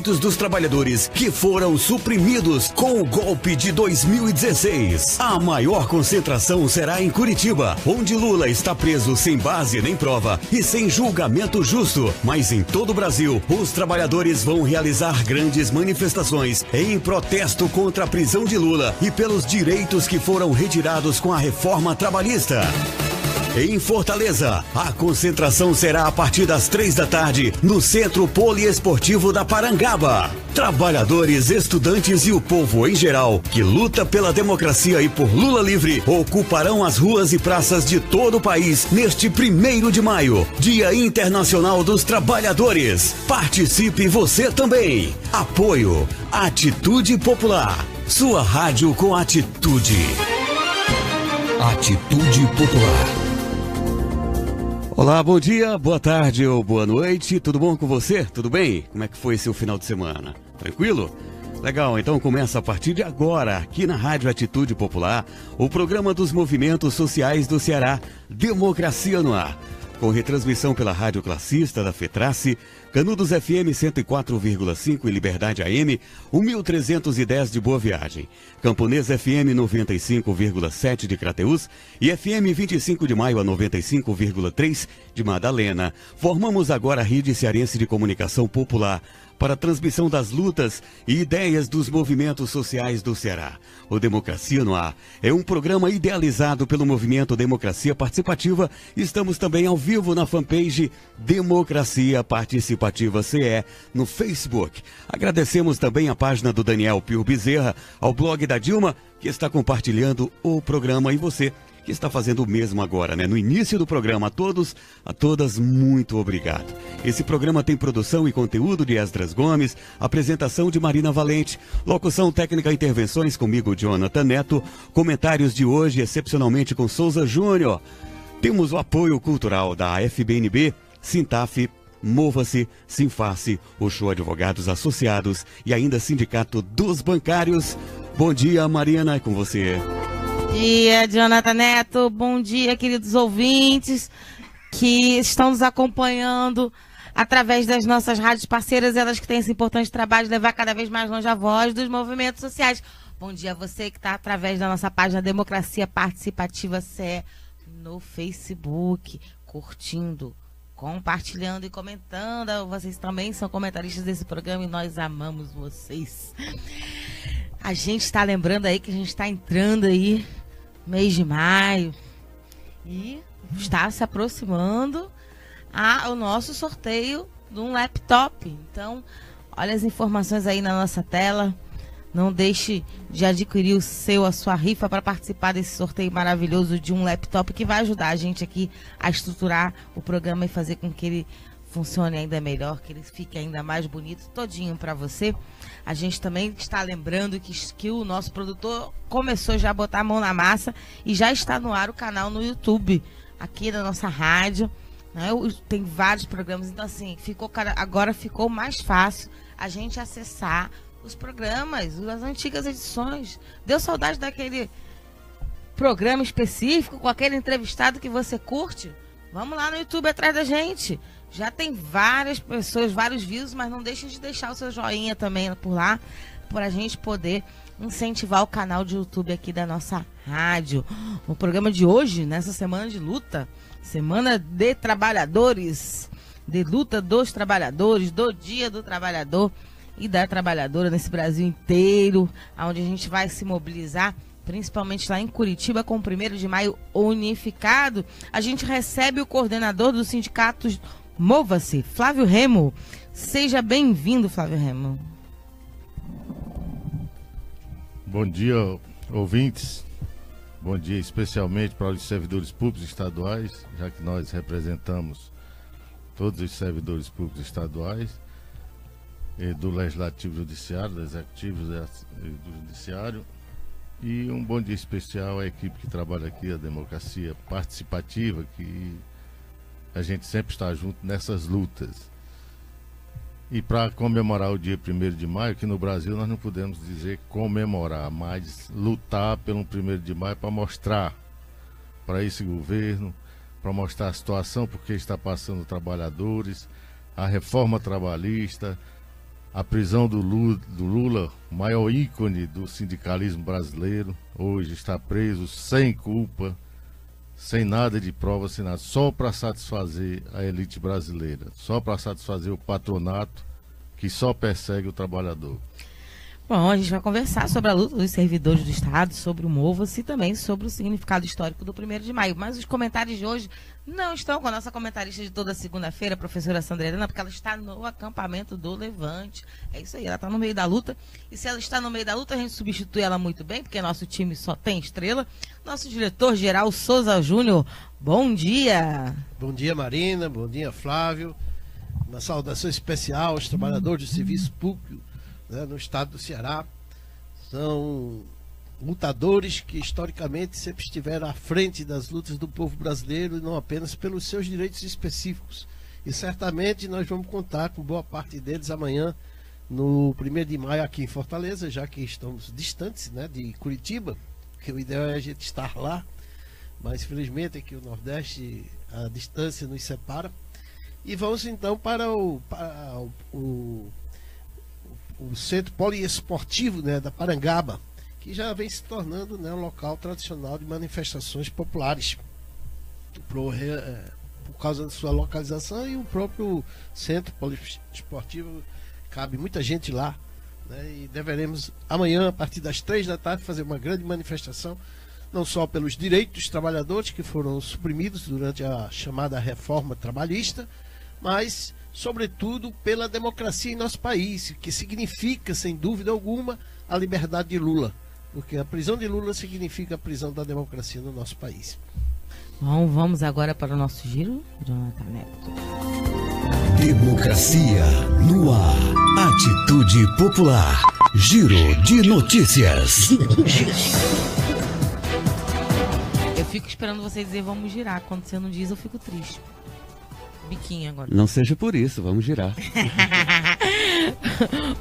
direitos dos trabalhadores que foram suprimidos com o golpe de 2016. A maior concentração será em Curitiba, onde Lula está preso sem base nem prova e sem julgamento justo. Mas em todo o Brasil, os trabalhadores vão realizar grandes manifestações em protesto contra a prisão de Lula e pelos direitos que foram retirados com a reforma trabalhista. Em Fortaleza, a concentração será a partir das 3 da tarde no Centro Poliesportivo da Parangaba. Trabalhadores, estudantes e o povo em geral que luta pela democracia e por Lula livre ocuparão as ruas e praças de todo o país neste 1º de maio, Dia Internacional dos Trabalhadores. Participe você também. Apoio Atitude Popular. Sua rádio com atitude. Atitude Popular. Olá, bom dia, boa tarde ou boa noite, tudo bom com você? Tudo bem? Como é que foi seu final de semana? Tranquilo? Legal, então começa a partir de agora, aqui na Rádio Atitude Popular, o programa dos movimentos sociais do Ceará, Democracia no Ar. Com retransmissão pela Rádio Classista da FETRACE, Canudos FM 104,5 e Liberdade AM 1310 de Boa Viagem, Camponês FM 95,7 de Crateús e FM 25 de Maio a 95,3 de Madalena. Formamos agora a Rede Cearense de Comunicação Popular para a transmissão das lutas e ideias dos movimentos sociais do Ceará. O Democracia no Ar é um programa idealizado pelo movimento Democracia Participativa. Estamos também ao vivo na fanpage Democracia Participativa CE no Facebook. Agradecemos também a página do Daniel Pio Bezerra, ao blog da Dilma, que está compartilhando o programa, e você que está fazendo o mesmo agora, né? No início do programa, a todos, a todas, muito obrigado. Esse programa tem produção e conteúdo de Esdras Gomes, apresentação de Marina Valente, locução técnica e intervenções comigo, Jonathan Neto, comentários de hoje, excepcionalmente com Souza Júnior. Temos o apoio cultural da FBNB, Sintaf, Mova-se, Sinface, Oxô Advogados Associados e ainda Sindicato dos Bancários. Bom dia, Marina, é com você. Bom dia, Jonathan Neto. Bom dia, queridos ouvintes que estão nos acompanhando através das nossas rádios parceiras, elas que têm esse importante trabalho de levar cada vez mais longe a voz dos movimentos sociais. Bom dia a você que está através da nossa página Democracia Participativa CE no Facebook, curtindo, compartilhando e comentando. Vocês também são comentaristas desse programa e nós amamos vocês. A gente está lembrando aí que a gente está entrando aí mês de maio e está se aproximando o nosso sorteio de um laptop. Então, olha as informações aí na nossa tela. Não deixe de adquirir a sua rifa para participar desse sorteio maravilhoso de um laptop que vai ajudar a gente aqui a estruturar o programa e fazer com que ele funcione ainda melhor, que ele fique ainda mais bonito, todinho para você. A gente também está lembrando que o nosso produtor começou já a botar a mão na massa e já está no ar o canal no YouTube, aqui da nossa rádio, né? Tem vários programas, então assim, agora ficou mais fácil a gente acessar os programas, as antigas edições. Deu saudade daquele programa específico com aquele entrevistado que você curte? Vamos lá no YouTube atrás da gente. Já tem várias pessoas, vários views, mas não deixem de deixar o seu joinha também por lá, para a gente poder incentivar o canal de YouTube aqui da nossa rádio. O programa de hoje, nessa semana de luta, semana de trabalhadores, de luta dos trabalhadores, do Dia do Trabalhador e da Trabalhadora nesse Brasil inteiro, onde a gente vai se mobilizar, principalmente lá em Curitiba, com o 1º de maio unificado. A gente recebe o coordenador do sindicato Mova-se, Flávio Remo. Seja bem-vindo, Flávio Remo. Bom dia, ouvintes. Bom dia especialmente para os servidores públicos estaduais, já que nós representamos todos os servidores públicos estaduais, do Legislativo Judiciário, do Executivo e do Judiciário. E um bom dia especial à equipe que trabalha aqui, a Democracia Participativa, que a gente sempre está junto nessas lutas. E para comemorar o dia 1º de maio, aqui no Brasil nós não podemos dizer comemorar, mas lutar pelo 1º de maio para mostrar para esse governo, para mostrar a situação porque está passando trabalhadores, a reforma trabalhista, a prisão do Lula, maior ícone do sindicalismo brasileiro, hoje está preso sem culpa, sem nada de prova, sem nada, só para satisfazer a elite brasileira, só para satisfazer o patronato que só persegue o trabalhador. Bom, a gente vai conversar sobre a luta dos servidores do Estado, sobre o Mova-se e também sobre o significado histórico do 1º de maio. Mas os comentários de hoje não estão com a nossa comentarista de toda segunda-feira, a professora Sandra Helena, porque ela está no acampamento do Levante. É isso aí, ela está no meio da luta. E se ela está no meio da luta, a gente substitui ela muito bem, porque nosso time só tem estrela. Nosso diretor-geral, Souza Júnior, bom dia. Bom dia, Marina. Bom dia, Flávio. Uma saudação especial aos trabalhadores do serviço público, né, no estado do Ceará. São lutadores que historicamente sempre estiveram à frente das lutas do povo brasileiro e não apenas pelos seus direitos específicos. E certamente nós vamos contar com boa parte deles amanhã no 1º de maio aqui em Fortaleza, já que estamos distantes, né, de Curitiba, porque o ideal é a gente estar lá, mas infelizmente aqui no Nordeste a distância nos separa. E vamos então para o centro poliesportivo, né, da Parangaba, que já vem se tornando, né, um local tradicional de manifestações populares, por causa da sua localização, e o próprio centro poliesportivo cabe muita gente lá, né, e deveremos amanhã, a partir das 3 da tarde, fazer uma grande manifestação, não só pelos direitos dos trabalhadores que foram suprimidos durante a chamada reforma trabalhista, mas sobretudo pela democracia em nosso país, que significa, sem dúvida alguma, a liberdade de Lula, porque a prisão de Lula significa a prisão da democracia no nosso país. Bom, vamos agora para o nosso giro, Jonathan Neto. Democracia no ar. Atitude Popular. Giro de notícias. Eu fico esperando você dizer vamos girar. Quando você não diz, eu fico triste. Biquinho agora. Não seja por isso, vamos girar.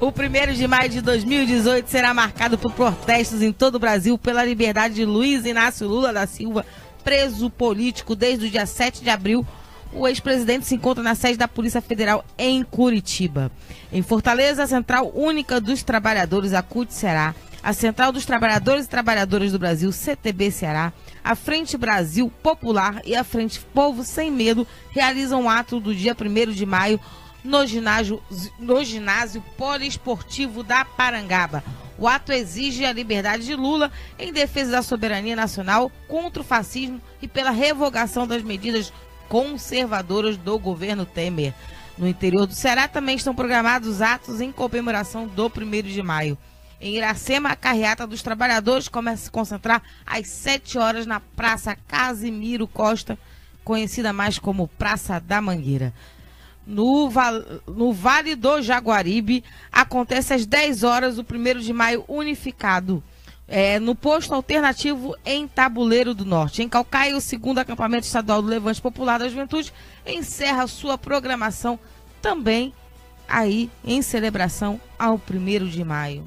O 1º de maio de 2018 será marcado por protestos em todo o Brasil pela liberdade de Luiz Inácio Lula da Silva, preso político desde o dia 7 de abril. O ex-presidente se encontra na sede da Polícia Federal em Curitiba. Em Fortaleza, a Central Única dos Trabalhadores, a CUT Ceará, a Central dos Trabalhadores e Trabalhadoras do Brasil, CTB Ceará, a Frente Brasil Popular e a Frente Povo Sem Medo realizam um ato do dia 1º de maio no ginásio poliesportivo da Parangaba. O ato exige a liberdade de Lula em defesa da soberania nacional, contra o fascismo e pela revogação das medidas conservadoras do governo Temer. No interior do Ceará também estão programados atos em comemoração do 1º de maio. Em Iracema, a carreata dos trabalhadores começa a se concentrar às 7 horas na Praça Casimiro Costa, conhecida mais como Praça da Mangueira. No Vale do Jaguaribe, acontece às 10 horas o 1º de maio unificado, no posto alternativo em Tabuleiro do Norte. Em Calcaia, o 2º acampamento estadual do Levante Popular da Juventude encerra sua programação também aí em celebração ao 1º de maio.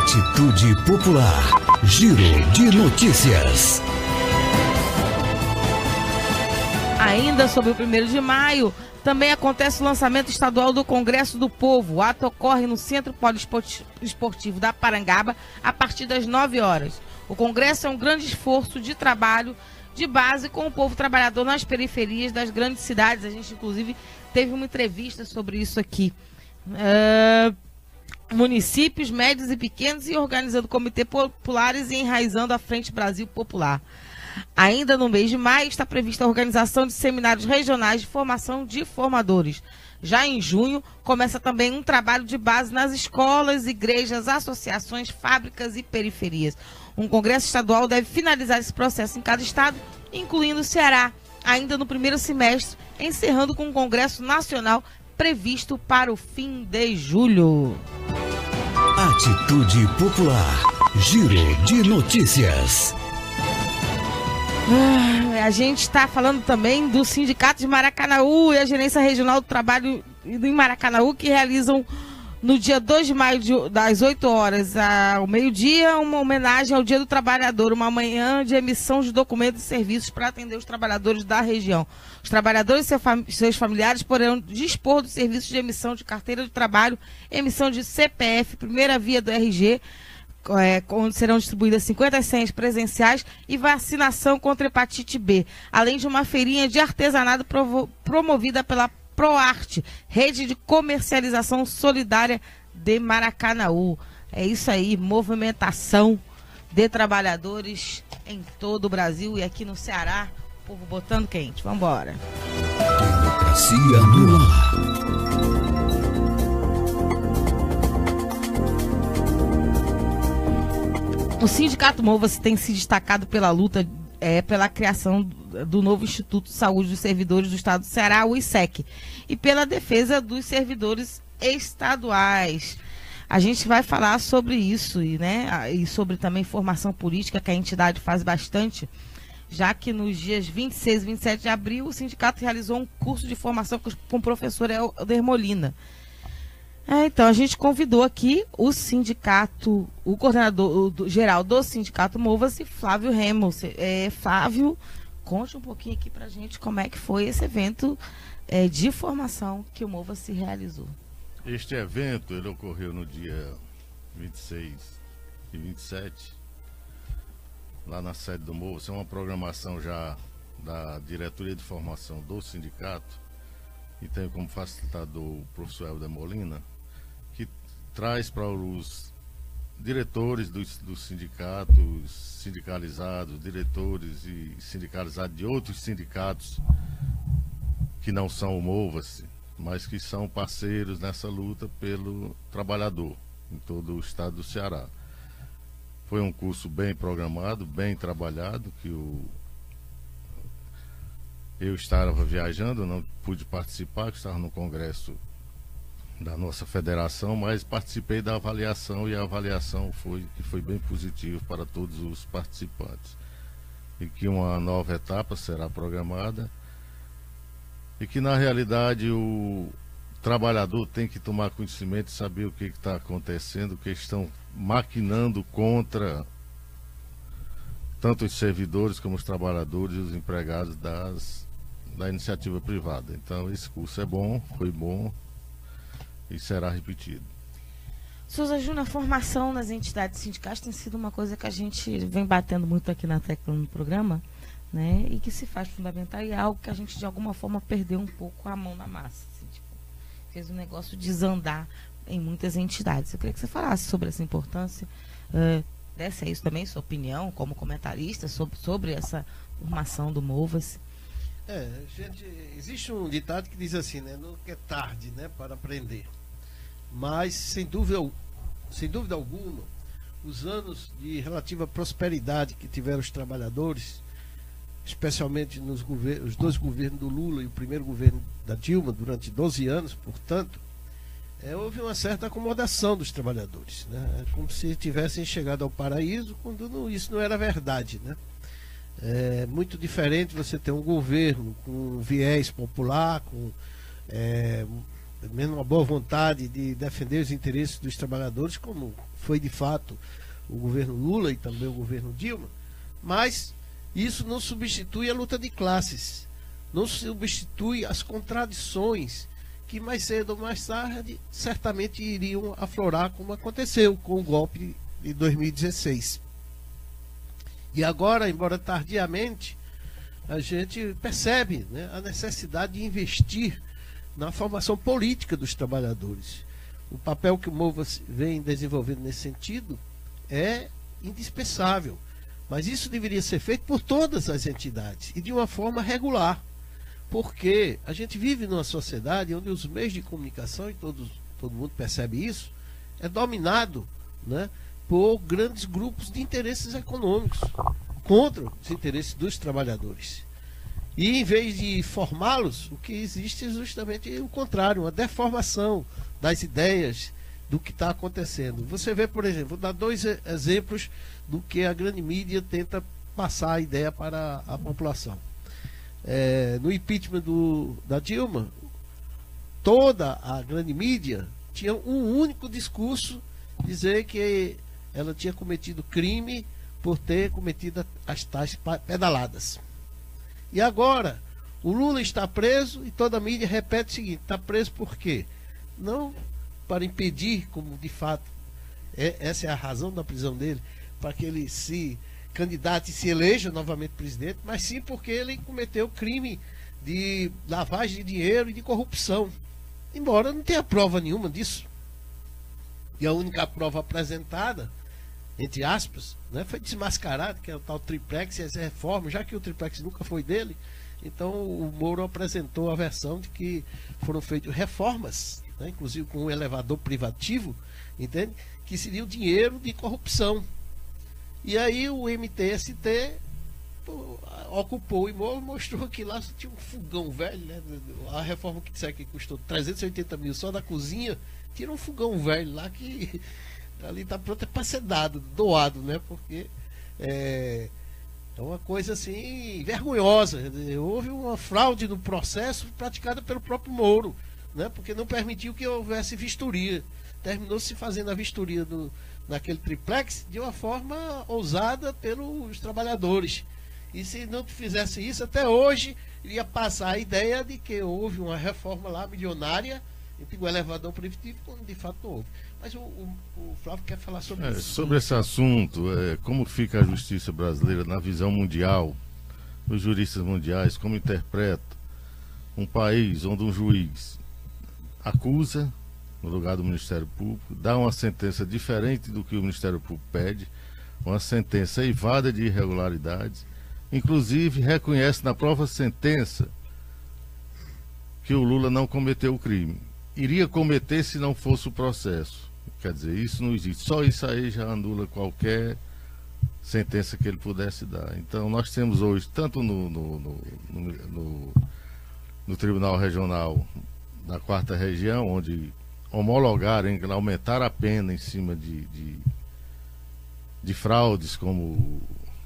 Atitude Popular. Giro de notícias. Ainda sobre o 1º de maio, também acontece o lançamento estadual do Congresso do Povo. O ato ocorre no Centro Poliesportivo da Parangaba a partir das 9 horas. O Congresso é um grande esforço de trabalho de base com o povo trabalhador nas periferias das grandes cidades. A gente, inclusive, teve uma entrevista sobre isso aqui. Municípios, médios e pequenos, e organizando comitê populares e enraizando a Frente Brasil Popular. Ainda no mês de maio está prevista a organização de seminários regionais de formação de formadores. Já em junho, começa também um trabalho de base nas escolas, igrejas, associações, fábricas e periferias. Um congresso estadual deve finalizar esse processo em cada estado, incluindo o Ceará, ainda no 1º semestre, encerrando com um congresso nacional previsto para o fim de julho. Atitude Popular. Giro de notícias. A gente está falando também do Sindicato de Maracanaú e a Gerência Regional do Trabalho em Maracanaú, que realizam no dia 2 de maio, das 8 horas ao meio-dia, uma homenagem ao Dia do Trabalhador, uma manhã de emissão de documentos e serviços para atender os trabalhadores da região. Os trabalhadores e seus familiares poderão dispor dos serviços de emissão de carteira de trabalho, emissão de CPF, primeira via do RG, onde serão distribuídas 50 senhas presenciais e vacinação contra hepatite B, além de uma feirinha de artesanato promovida pela ProArte, rede de comercialização solidária de Maracanaú. É isso aí, movimentação de trabalhadores em todo o Brasil e aqui no Ceará, o povo botando quente. Vamos embora. Democracia no ar. O Sindicato Mova-se tem se destacado pela luta pela criação do novo Instituto de Saúde dos Servidores do Estado do Ceará, o ISEC, e pela defesa dos servidores estaduais. A gente vai falar sobre isso e sobre também formação política, que a entidade faz bastante, já que nos dias 26 e 27 de abril o sindicato realizou um curso de formação com o professor Helder Molina. Então, a gente convidou aqui o sindicato, o coordenador geral do Sindicato Mova-se, Flávio Remo. Flávio, conte um pouquinho aqui pra gente como é que foi esse evento de formação que o Mova-se realizou. Este evento, ele ocorreu no dia 26 e 27, lá na sede do Mova-se. É uma programação já da diretoria de formação do sindicato, e tem como facilitador o professor Helder Molina, que traz para os diretores dos sindicatos, sindicalizados, diretores e sindicalizados de outros sindicatos que não são o Mova-se, mas que são parceiros nessa luta pelo trabalhador em todo o estado do Ceará. Foi um curso bem programado, bem trabalhado, que eu estava viajando, não pude participar, que estava no congresso da nossa federação, mas participei da avaliação, e a avaliação foi bem positiva para todos os participantes. E que uma nova etapa será programada, e que na realidade o trabalhador tem que tomar conhecimento e saber o que está acontecendo, o que estão maquinando contra tanto os servidores como os trabalhadores e os empregados da iniciativa privada. Então esse curso é bom, foi bom e será repetido. Souza Júnior, a formação nas entidades sindicais tem sido uma coisa que a gente vem batendo muito aqui na tecla no programa, né? E que se faz fundamental, e é algo que a gente de alguma forma perdeu um pouco a mão na massa. Assim, tipo, fez o negócio desandar em muitas entidades. Eu queria que você falasse sobre essa importância, desse isso também, sua opinião como comentarista sobre essa formação do Mova-se. Gente, existe um ditado que diz assim, né? Nunca é tarde, né, para aprender. Mas, sem dúvida alguma, os anos de relativa prosperidade que tiveram os trabalhadores, especialmente nos os dois governos do Lula e o primeiro governo da Dilma, durante 12 anos, portanto, houve uma certa acomodação dos trabalhadores, né? É como se tivessem chegado ao paraíso, quando isso não era verdade, né? É muito diferente você ter um governo com viés popular, com mesmo uma boa vontade de defender os interesses dos trabalhadores, como foi de fato o governo Lula e também o governo Dilma, mas isso não substitui a luta de classes, não substitui as contradições que mais cedo ou mais tarde certamente iriam aflorar, como aconteceu com o golpe de 2016. E agora, embora tardiamente, a gente percebe, né, a necessidade de investir na formação política dos trabalhadores. O papel que o Mova-se vem desenvolvendo nesse sentido é indispensável, mas isso deveria ser feito por todas as entidades e de uma forma regular, porque a gente vive numa sociedade onde os meios de comunicação, e todo mundo percebe isso, é dominado, né, por grandes grupos de interesses econômicos contra os interesses dos trabalhadores. E em vez de formá-los, o que existe é justamente o contrário, uma deformação das ideias do que está acontecendo. Você vê, por exemplo, vou dar dois exemplos do que a grande mídia tenta passar a ideia para a população. No impeachment da Dilma, toda a grande mídia tinha um único discurso, dizer que ela tinha cometido crime por ter cometido as tais pedaladas. E agora, o Lula está preso e toda a mídia repete o seguinte: está preso por quê? Não para impedir, como de fato, essa é a razão da prisão dele, para que ele se candidate e se eleja novamente presidente, mas sim porque ele cometeu crime de lavagem de dinheiro e de corrupção. Embora não tenha prova nenhuma disso. E a única prova apresentada, entre aspas, né, foi desmascarado, que é o tal triplex e as reformas, já que o triplex nunca foi dele. Então o Moro apresentou a versão de que foram feitas reformas, né, inclusive com um elevador privativo, entende? Que seria o dinheiro de corrupção. E aí o MTST ocupou o imóvel, mostrou que lá tinha um fogão velho, né? A reforma que disseram que custou 380 mil só da cozinha, tinha um fogão velho lá que ali está pronto para ser doado, né? Porque é uma coisa assim vergonhosa. Houve uma fraude no processo praticada pelo próprio Moro, né? Porque não permitiu que houvesse vistoria. Terminou se fazendo a vistoria naquele triplex de uma forma ousada pelos trabalhadores. E se não fizesse isso, até hoje iria passar a ideia de que houve uma reforma lá milionária entre o elevador preventivo, quando de fato não houve. Mas o Flávio quer falar sobre isso. Sobre esse assunto, como fica a justiça brasileira na visão mundial, os juristas mundiais, como interpreta um país onde um juiz acusa no lugar do Ministério Público, dá uma sentença diferente do que o Ministério Público pede, uma sentença eivada de irregularidades, inclusive reconhece na própria sentença que o Lula não cometeu o crime. Iria cometer se não fosse o processo. Quer dizer, isso não existe. Só isso aí já anula qualquer sentença que ele pudesse dar. Então nós temos hoje, tanto no Tribunal Regional da 4ª Região, onde homologaram, aumentaram a pena em cima de fraudes, como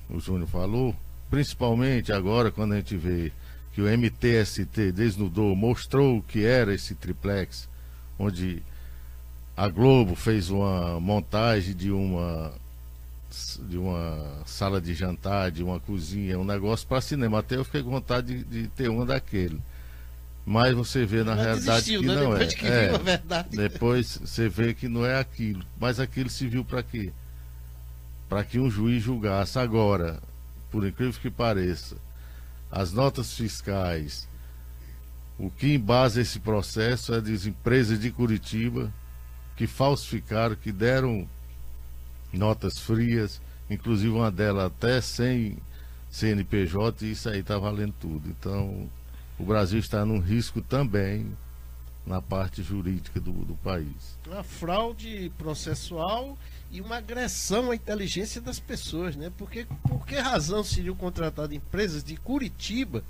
o Júnior falou, principalmente agora quando a gente vê que o MTST desnudou, mostrou o que era esse triplex, onde a Globo fez uma montagem de uma sala de jantar, de uma cozinha, um negócio para cinema. Até eu fiquei com vontade de ter uma daquele. Mas você vê na realidade que né? não Depois é. Que viu a verdade. Depois você vê que não é aquilo. Mas aquilo se viu para quê? Para que um juiz julgasse. Agora, por incrível que pareça, as notas fiscais, o que embasa esse processo é das empresas de Curitiba que falsificaram, que deram notas frias, inclusive uma delas até sem CNPJ, e isso aí está valendo tudo. Então o Brasil está num risco também na parte jurídica do país. Uma fraude processual e uma agressão à inteligência das pessoas, né? Porque por que razão seriam contratadas empresas de Curitiba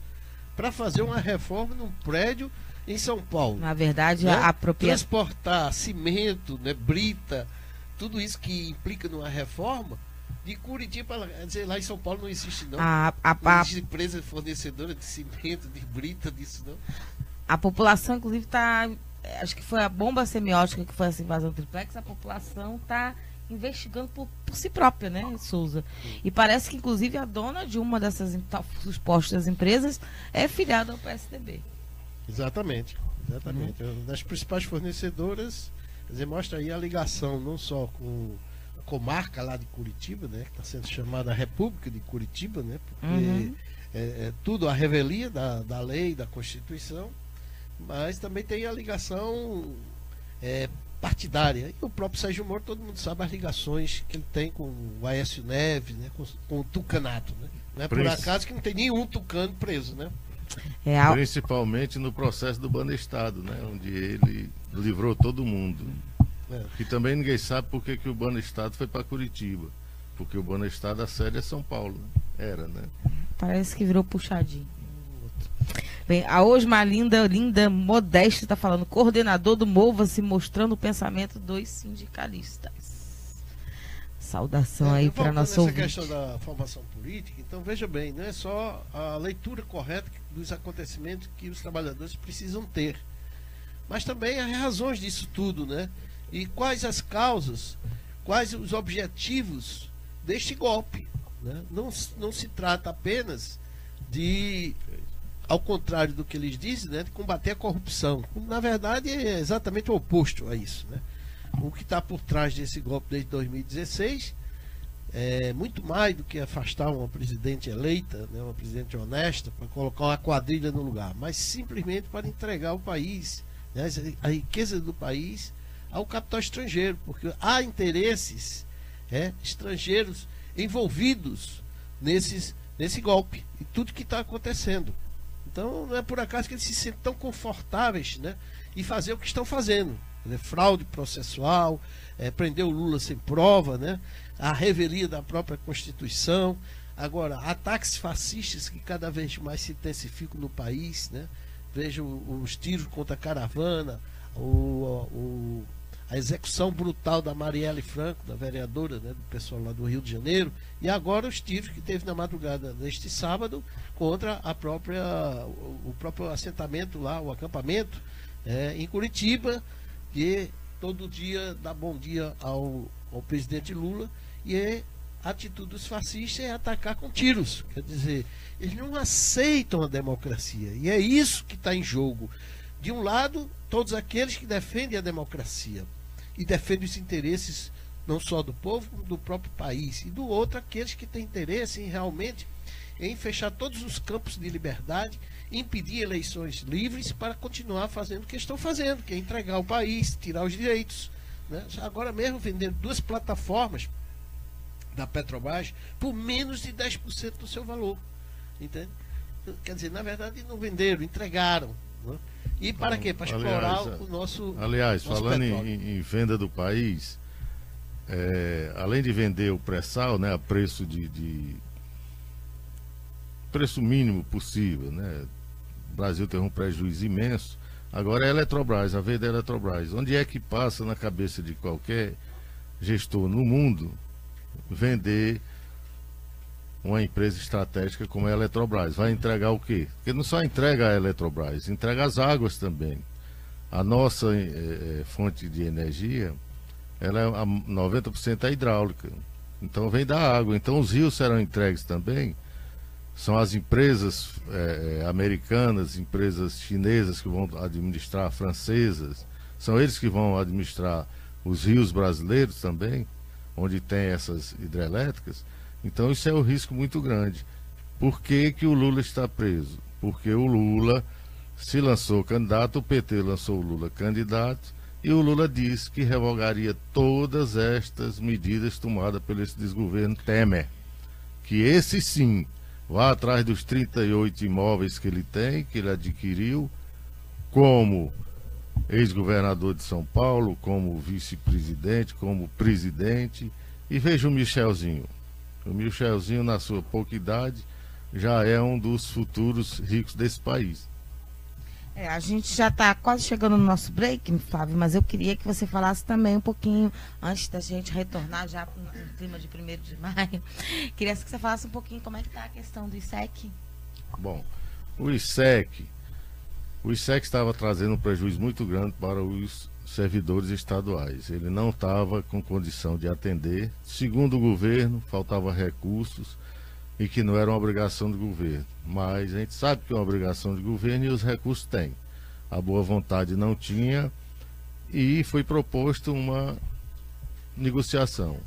para fazer uma reforma num prédio em São Paulo? Na verdade, né? a propriedade... Transportar cimento, né? Brita, tudo isso que implica numa reforma, de Curitiba, quer dizer, lá em São Paulo não existe não. Não existe empresa fornecedora de cimento, de brita, disso não. A população, inclusive, está... Acho que foi a bomba semiótica que foi essa invasão triplex. A população está investigando por si própria, né, Souza? E parece que, inclusive, a dona de uma dessas supostas empresas é filiada ao PSDB. Exatamente. Uma das principais fornecedoras, quer dizer, mostra aí a ligação não só com a comarca lá de Curitiba, né, que está sendo chamada República de Curitiba, né, porque é tudo a revelia da lei, da Constituição, mas também tem a ligação partidária. E o próprio Sérgio Moro, todo mundo sabe as ligações que ele tem com o Aécio Neves, né, com o tucanato. Né? Não é por acaso que não tem nenhum tucano preso, né? Principalmente no processo do Banestado, né, onde ele livrou todo mundo. Que também ninguém sabe por que o Banestado foi para Curitiba. Porque o Banestado, a sede é São Paulo. Né? Era, né? Parece que virou puxadinho. Bem, a Osmar Linda Modesto está falando, coordenador do Mova-se mostrando o pensamento dos sindicalistas. Saudação aí para nosso ouvinte. Essa questão da formação política, então veja bem, não é só a leitura correta dos acontecimentos que os trabalhadores precisam ter. mas também as razões disso tudo, né? E quais as causas, quais os objetivos deste golpe, né? Não se trata apenas de, ao contrário do que eles dizem, né, de combater a corrupção. Na verdade, é exatamente o oposto a isso, né? O que está por trás desse golpe desde 2016 é muito mais do que afastar uma presidente eleita, né, uma presidente honesta, para colocar uma quadrilha no lugar, mas simplesmente para entregar o país, né, a riqueza do país ao capital estrangeiro, porque há interesses estrangeiros envolvidos nesse golpe e tudo que está acontecendo. Então não é por acaso que eles se sentem tão confortáveis, né, em fazer o que estão fazendo, né, fraude processual, prender o Lula sem prova, né, a revelia da própria Constituição. Agora, ataques fascistas que cada vez mais se intensificam no país, né? Veja os tiros contra a caravana, a execução brutal da Marielle Franco, da vereadora, né, do pessoal lá do Rio de Janeiro, e agora os tiros que teve na madrugada deste sábado contra o próprio assentamento lá, o acampamento em Curitiba, que todo dia dá bom dia ao presidente Lula, e a atitude dos fascistas é atacar com tiros. Quer dizer, eles não aceitam a democracia, e é isso que está em jogo. De um lado, todos aqueles que defendem a democracia e defendem os interesses não só do povo, como do próprio país, e do outro, aqueles que têm interesse em fechar todos os campos de liberdade, impedir eleições livres para continuar fazendo o que estão fazendo, que é entregar o país, tirar os direitos, né? Agora mesmo vendendo 2 plataformas da Petrobras por menos de 10% do seu valor, entende? Quer dizer, na verdade não venderam, entregaram, né? E para quê? Para explorar o nosso. Aliás, nosso falando petróleo. em venda do país, além de vender o pré-sal, né, a preço preço mínimo possível, né? O Brasil teve um prejuízo imenso. Agora é a Eletrobras, a venda da Eletrobras. Onde é que passa na cabeça de qualquer gestor no mundo vender uma empresa estratégica como a Eletrobras? Vai entregar o quê? Porque não só entrega a Eletrobras, entrega as águas também. A nossa fonte de energia, ela é 90% hidráulica. Então vem da água. Então os rios serão entregues também. São as empresas americanas, empresas chinesas que vão administrar, francesas. São eles que vão administrar os rios brasileiros também, onde tem essas hidrelétricas. Então isso é um risco muito grande. Por que que o Lula está preso? Porque o Lula se lançou candidato, o PT lançou o Lula candidato, e o Lula disse que revogaria todas estas medidas tomadas pelo esse desgoverno Temer. Que esse sim, vá atrás dos 38 imóveis que ele tem, que ele adquiriu, como ex-governador de São Paulo, como vice-presidente, como presidente, e veja o Michelzinho. O Michelzinho, na sua pouca idade, já é um dos futuros ricos desse país. A gente já está quase chegando no nosso break, Flávio, mas eu queria que você falasse também um pouquinho, antes da gente retornar já no clima de 1º de maio, queria que você falasse um pouquinho como é que está a questão do ISEC. Bom, o ISEC estava trazendo um prejuízo muito grande para os servidores estaduais. Ele não estava com condição de atender. Segundo o governo, faltava recursos e que não era uma obrigação do governo. Mas a gente sabe que é uma obrigação de governo e os recursos têm. A boa vontade não tinha e foi proposto uma negociação.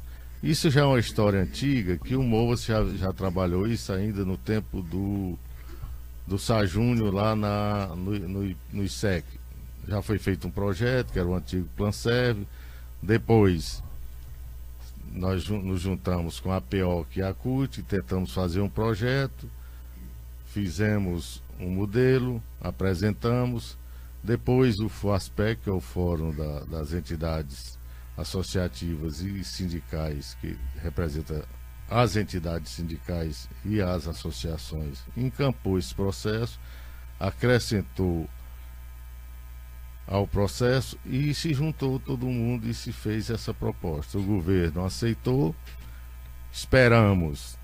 Isso já é uma história antiga, que o Movas já trabalhou isso ainda no tempo do Sá Júnior lá no ISEC. Já foi feito um projeto, que era o antigo Planserve. Depois nós nos juntamos com a APO e a CUT, tentamos fazer um projeto, fizemos um modelo, apresentamos. Depois o FOASPEC, que é o Fórum das Entidades Associativas e Sindicais, que representa as entidades sindicais e as associações, encampou esse processo, acrescentou ao processo e se juntou todo mundo e se fez essa proposta. O governo aceitou, esperamos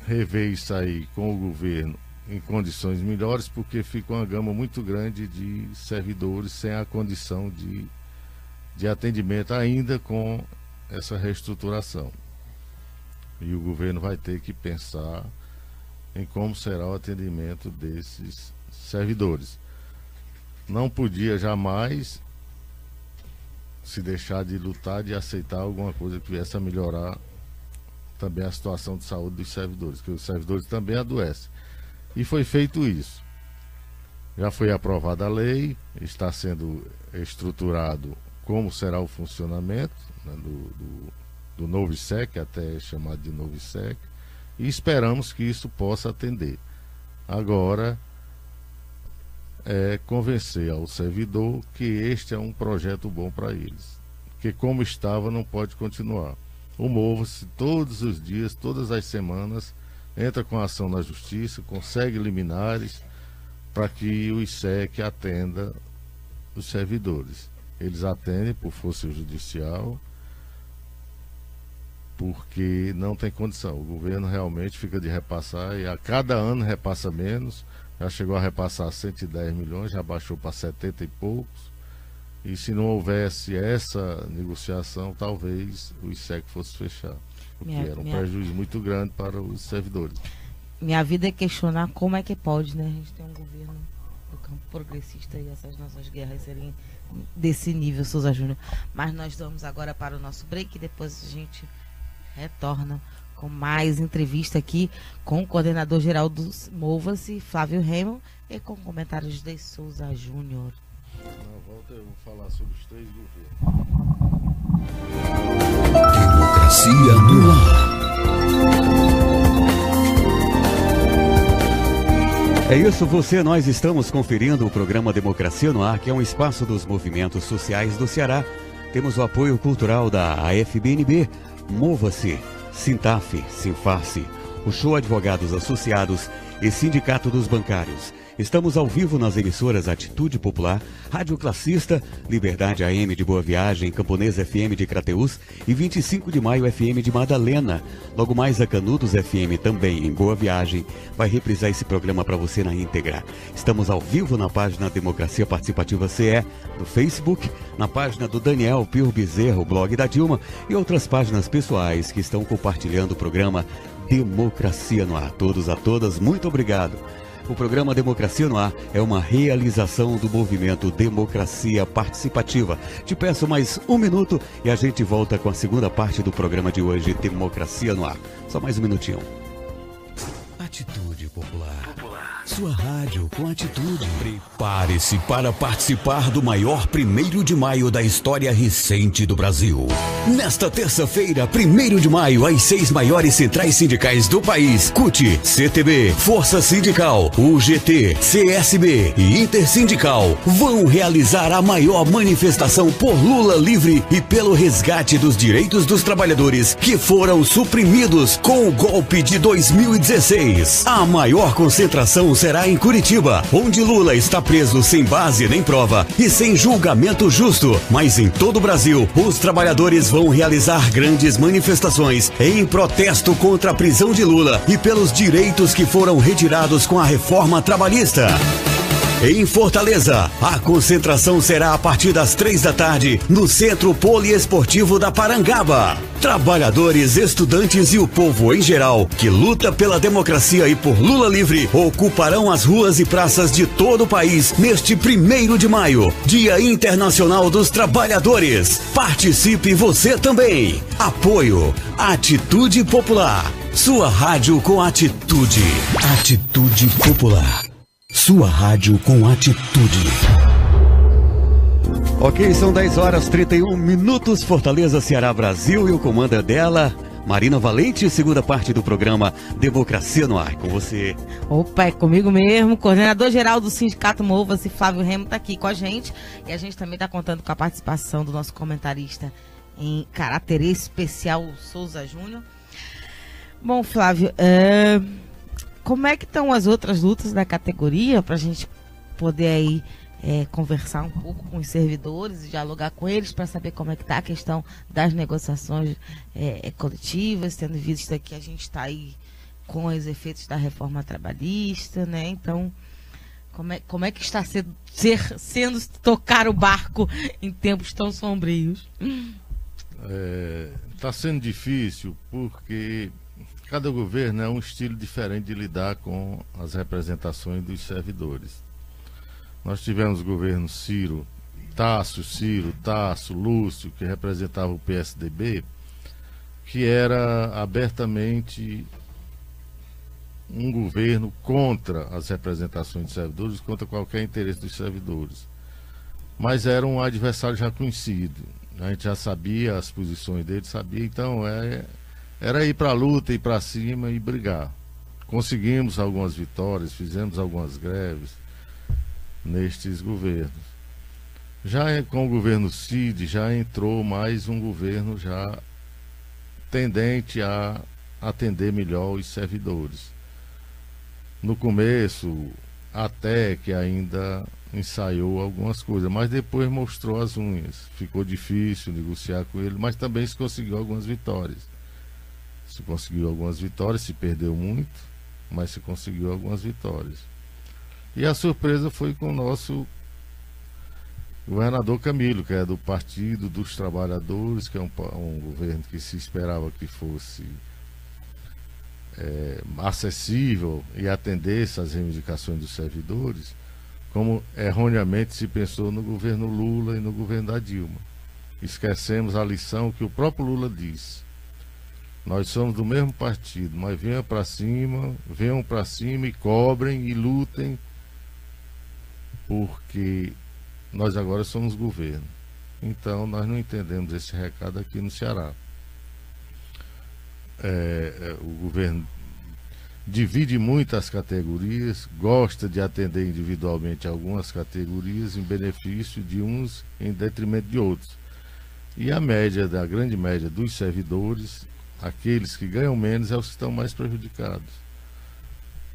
rever isso aí com o governo em condições melhores, porque fica uma gama muito grande de servidores sem a condição de atendimento ainda com essa reestruturação. E o governo vai ter que pensar em como será o atendimento desses servidores. Não podia jamais se deixar de lutar, de aceitar alguma coisa que viesse a melhorar também a situação de saúde dos servidores, porque os servidores também adoecem. E foi feito isso. Já foi aprovada a lei, está sendo estruturado como será o funcionamento, né, do novo ISEC, até chamado de novo ISEC, e esperamos que isso possa atender. Agora, convencer ao servidor que este é um projeto bom para eles, que como estava não pode continuar. O Mova-se todos os dias, todas as semanas, entra com ação na justiça, consegue liminares para que o ISEC atenda os servidores. Eles atendem por força judicial, porque não tem condição. O governo realmente fica de repassar, e a cada ano repassa menos. Já chegou a repassar 110 milhões, já baixou para 70 e poucos. E se não houvesse essa negociação, talvez o ISEC fosse fechar, porque era um prejuízo muito grande para os servidores. Minha vida é questionar como é que pode, né? A gente tem um governo do campo progressista e essas nossas guerras serem desse nível, Souza Júnior. Mas nós vamos agora para o nosso break e depois a gente retorna com mais entrevista aqui com o coordenador-geral do Mova-se, Flávio Remo, e com comentários de Souza Júnior. Na volta eu vou falar sobre os 3 governos. Democracia no ar. É isso, nós estamos conferindo o programa Democracia no Ar, que é um espaço dos movimentos sociais do Ceará. Temos o apoio cultural da AFBNB, Mova-se, Sintaf, Sinfarce, o Show Advogados Associados e Sindicato dos Bancários. Estamos ao vivo nas emissoras Atitude Popular, Rádio Classista, Liberdade AM de Boa Viagem, Camponês FM de Crateús e 25 de Maio FM de Madalena. Logo mais a Canudos FM também em Boa Viagem vai reprisar esse programa para você na íntegra. Estamos ao vivo na página Democracia Participativa CE, no Facebook, na página do Daniel Pio Bezerra, o blog da Dilma e outras páginas pessoais que estão compartilhando o programa Democracia no Ar. Todos a todas, muito obrigado. O programa Democracia no Ar é uma realização do movimento Democracia Participativa. Te peço mais um minuto e a gente volta com a segunda parte do programa de hoje, Democracia no Ar. Só mais um minutinho. Atitude Popular. Sua rádio com atitude. Prepare-se para participar do maior 1º de maio da história recente do Brasil. Nesta terça-feira, 1º de maio, as 6 maiores centrais sindicais do país, CUT, CTB, Força Sindical, UGT, CSB e Intersindical, vão realizar a maior manifestação por Lula livre e pelo resgate dos direitos dos trabalhadores que foram suprimidos com o golpe de 2016. A maior concentração será em Curitiba, onde Lula está preso sem base nem prova e sem julgamento justo. Mas em todo o Brasil, os trabalhadores vão realizar grandes manifestações em protesto contra a prisão de Lula e pelos direitos que foram retirados com a reforma trabalhista. Em Fortaleza, a concentração será a partir das 3 da tarde no Centro Poliesportivo da Parangaba. Trabalhadores, estudantes e o povo em geral que luta pela democracia e por Lula livre ocuparão as ruas e praças de todo o país neste 1º de maio, Dia Internacional dos Trabalhadores. Participe você também. Apoio Atitude Popular. Sua rádio com atitude. Atitude Popular. Sua rádio com atitude. Ok, são 10h31, Fortaleza, Ceará, Brasil, e o comando é dela, Marina Valente, segunda parte do programa Democracia no Ar. Com você. Opa, é comigo mesmo. Coordenador-geral do Sindicato Mova-se, Flávio Remo, está aqui com a gente. E a gente também está contando com a participação do nosso comentarista em caráter especial, Souza Júnior. Bom, Flávio, como é que estão as outras lutas da categoria para a gente poder aí conversar um pouco com os servidores e dialogar com eles para saber como é que está a questão das negociações coletivas, tendo visto que a gente está aí com os efeitos da reforma trabalhista, né? Então, como é que está sendo tocar o barco em tempos tão sombrios? Está sendo difícil porque cada governo é um estilo diferente de lidar com as representações dos servidores. Nós tivemos o governo Ciro, Tasso, Lúcio, que representava o PSDB, que era abertamente um governo contra as representações de servidores, contra qualquer interesse dos servidores. Mas era um adversário já conhecido. A gente já sabia as posições dele, então era ir para a luta, ir para cima e brigar. Conseguimos algumas vitórias, fizemos algumas greves nestes governos. Já com o governo Cid, já entrou mais um governo já tendente a atender melhor os servidores. No começo, até que ainda ensaiou algumas coisas, mas depois mostrou as unhas. Ficou difícil negociar com ele, mas também se conseguiu algumas vitórias. Se conseguiu algumas vitórias, se perdeu muito, mas se conseguiu algumas vitórias. E a surpresa foi com o nosso governador Camilo, que é do Partido dos Trabalhadores, que é um governo que se esperava que fosse acessível e atendesse às reivindicações dos servidores, como erroneamente se pensou no governo Lula e no governo da Dilma. Esquecemos a lição que o próprio Lula disse: nós somos do mesmo partido, mas venham para cima e cobrem e lutem, porque nós agora somos governo. Então nós não entendemos esse recado aqui no Ceará. O governo divide muitas categorias, gosta de atender individualmente algumas categorias em benefício de uns em detrimento de outros. E a grande média dos servidores, aqueles que ganham menos, é os que estão mais prejudicados.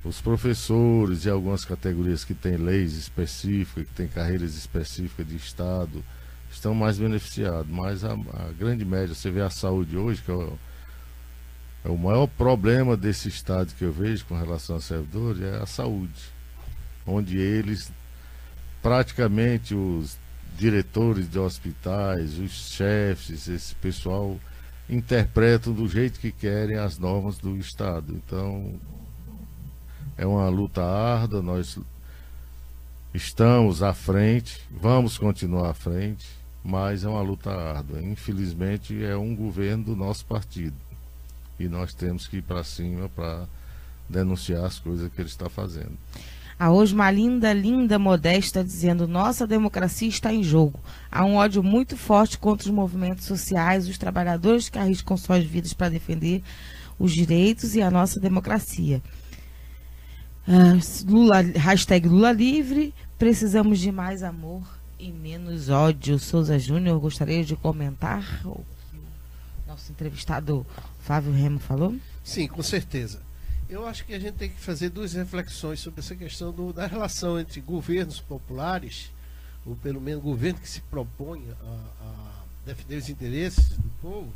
Os professores e algumas categorias que têm leis específicas, que têm carreiras específicas de Estado, estão mais beneficiados. Mas a grande média, você vê a saúde hoje, que é o maior problema desse Estado que eu vejo com relação aos servidores, é a saúde. Onde eles, praticamente os diretores de hospitais, os chefes, esse pessoal, interpretam do jeito que querem as normas do Estado. Então, é uma luta árdua, nós estamos à frente, vamos continuar à frente, mas é uma luta árdua. Infelizmente, é um governo do nosso partido. E nós temos que ir para cima para denunciar as coisas que ele está fazendo. A Osmalinda Linda Modesta dizendo: nossa democracia está em jogo. Há um ódio muito forte contra os movimentos sociais, os trabalhadores que arriscam suas vidas para defender os direitos e a nossa democracia. Hashtag Lula livre, precisamos de mais amor e menos ódio. Souza Júnior, gostaria de comentar o que o nosso entrevistado Flávio Remo falou? Sim, com certeza. Eu acho que a gente tem que fazer duas reflexões sobre essa questão da relação entre governos populares, ou pelo menos governo que se propõe a defender os interesses do povo,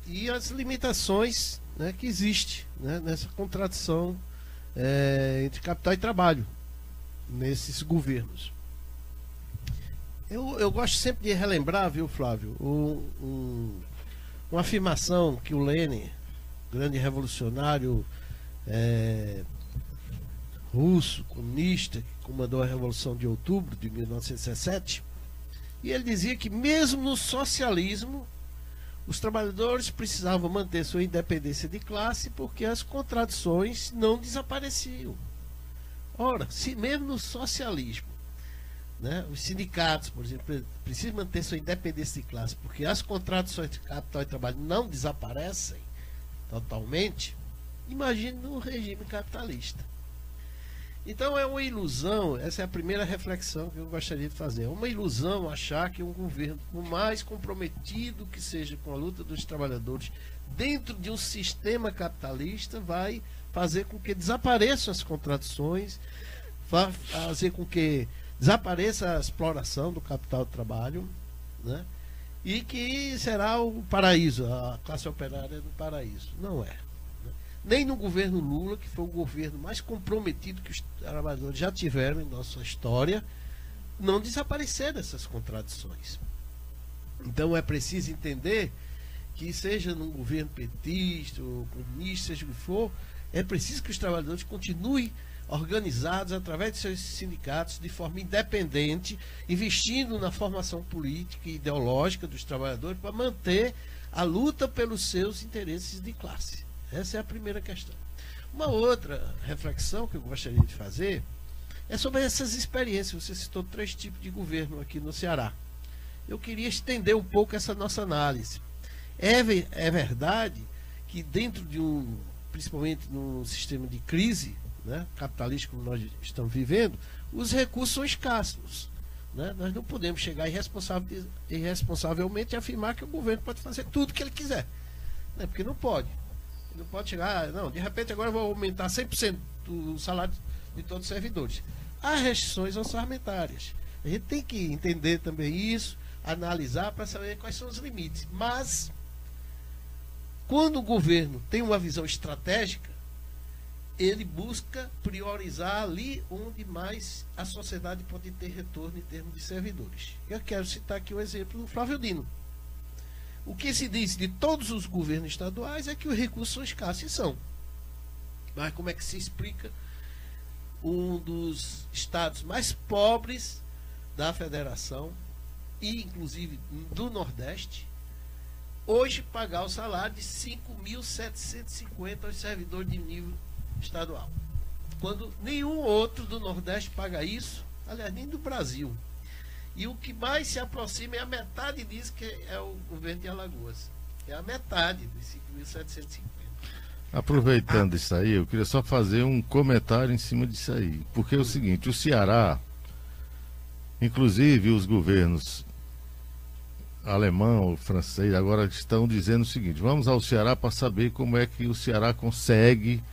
e as limitações, né, que existem, né, nessa contradição entre capital e trabalho nesses governos. Eu gosto sempre de relembrar, viu, Flávio, uma afirmação que o Lenin, grande revolucionário russo, comunista, que comandou a Revolução de Outubro de 1917, e ele dizia que mesmo no socialismo os trabalhadores precisavam manter sua independência de classe porque as contradições não desapareciam. Ora, se mesmo no socialismo, né, os sindicatos, por exemplo, precisam manter sua independência de classe porque as contradições de capital e trabalho não desaparecem totalmente, imagine no regime capitalista. Então é uma ilusão, essa é a primeira reflexão que eu gostaria de fazer. É uma ilusão achar que um governo, por mais comprometido que seja com a luta dos trabalhadores dentro de um sistema capitalista, vai fazer com que desapareçam as contradições, vai fazer com que desapareça a exploração do capital do trabalho, né? E que será o paraíso, a classe operária do paraíso. Não é. nem no governo Lula, que foi o governo mais comprometido que os trabalhadores já tiveram em nossa história, não desapareceram essas contradições. Então é preciso entender que, seja num governo petista ou comunista, seja o que for, é preciso que os trabalhadores continuem organizados através de seus sindicatos de forma independente, investindo na formação política e ideológica dos trabalhadores para manter a luta pelos seus interesses de classe. Essa é a primeira questão. Uma outra reflexão que eu gostaria de fazer é sobre essas experiências. Você citou 3 tipos de governo aqui no Ceará. Eu queria estender um pouco essa nossa análise. É verdade que dentro de principalmente num sistema de crise, né, capitalista como nós estamos vivendo, os recursos são escassos. Né? Nós não podemos chegar irresponsavelmente e afirmar que o governo pode fazer tudo o que ele quiser. Né? Porque não pode. Ele não pode chegar, não, de repente agora eu vou aumentar 100% do salário de todos os servidores. Há restrições orçamentárias. A gente tem que entender também isso, analisar para saber quais são os limites. Mas, quando o governo tem uma visão estratégica, ele busca priorizar ali onde mais a sociedade pode ter retorno em termos de servidores. Eu quero citar aqui o exemplo do Flávio Dino. O que se diz de todos os governos estaduais é que os recursos são escassos, e são. Mas como é que se explica um dos estados mais pobres da federação, e inclusive do Nordeste, hoje pagar o salário de 5.750 aos servidores de nível estadual, quando nenhum outro do Nordeste paga isso, aliás, nem do Brasil. E o que mais se aproxima é a metade disso, que é o governo de Alagoas. É a metade dos 5.750. Aproveitando isso aí, eu queria só fazer um comentário em cima disso aí. Porque é o seguinte, o Ceará, inclusive os governos alemão, francês, agora estão dizendo o seguinte: vamos ao Ceará para saber como é que o Ceará consegue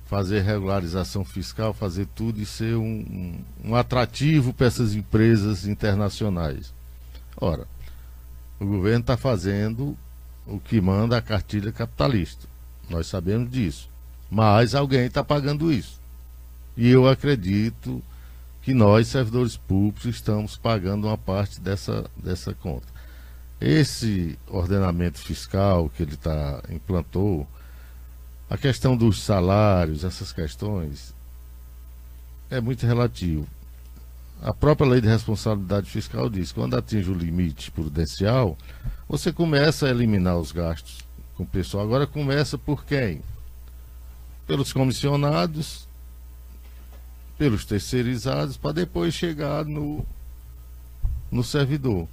fazer regularização fiscal, fazer tudo e ser um atrativo para essas empresas internacionais. Ora, o governo está fazendo o que manda a cartilha capitalista. Nós sabemos disso. Mas alguém está pagando isso. E eu acredito que nós, servidores públicos, estamos pagando uma parte dessa conta. Esse ordenamento fiscal que ele implantou, a questão dos salários, essas questões, é muito relativo. A própria lei de responsabilidade fiscal diz que quando atinge o limite prudencial, você começa a eliminar os gastos com o pessoal. Agora começa por quem? Pelos comissionados, pelos terceirizados, para depois chegar no servidor.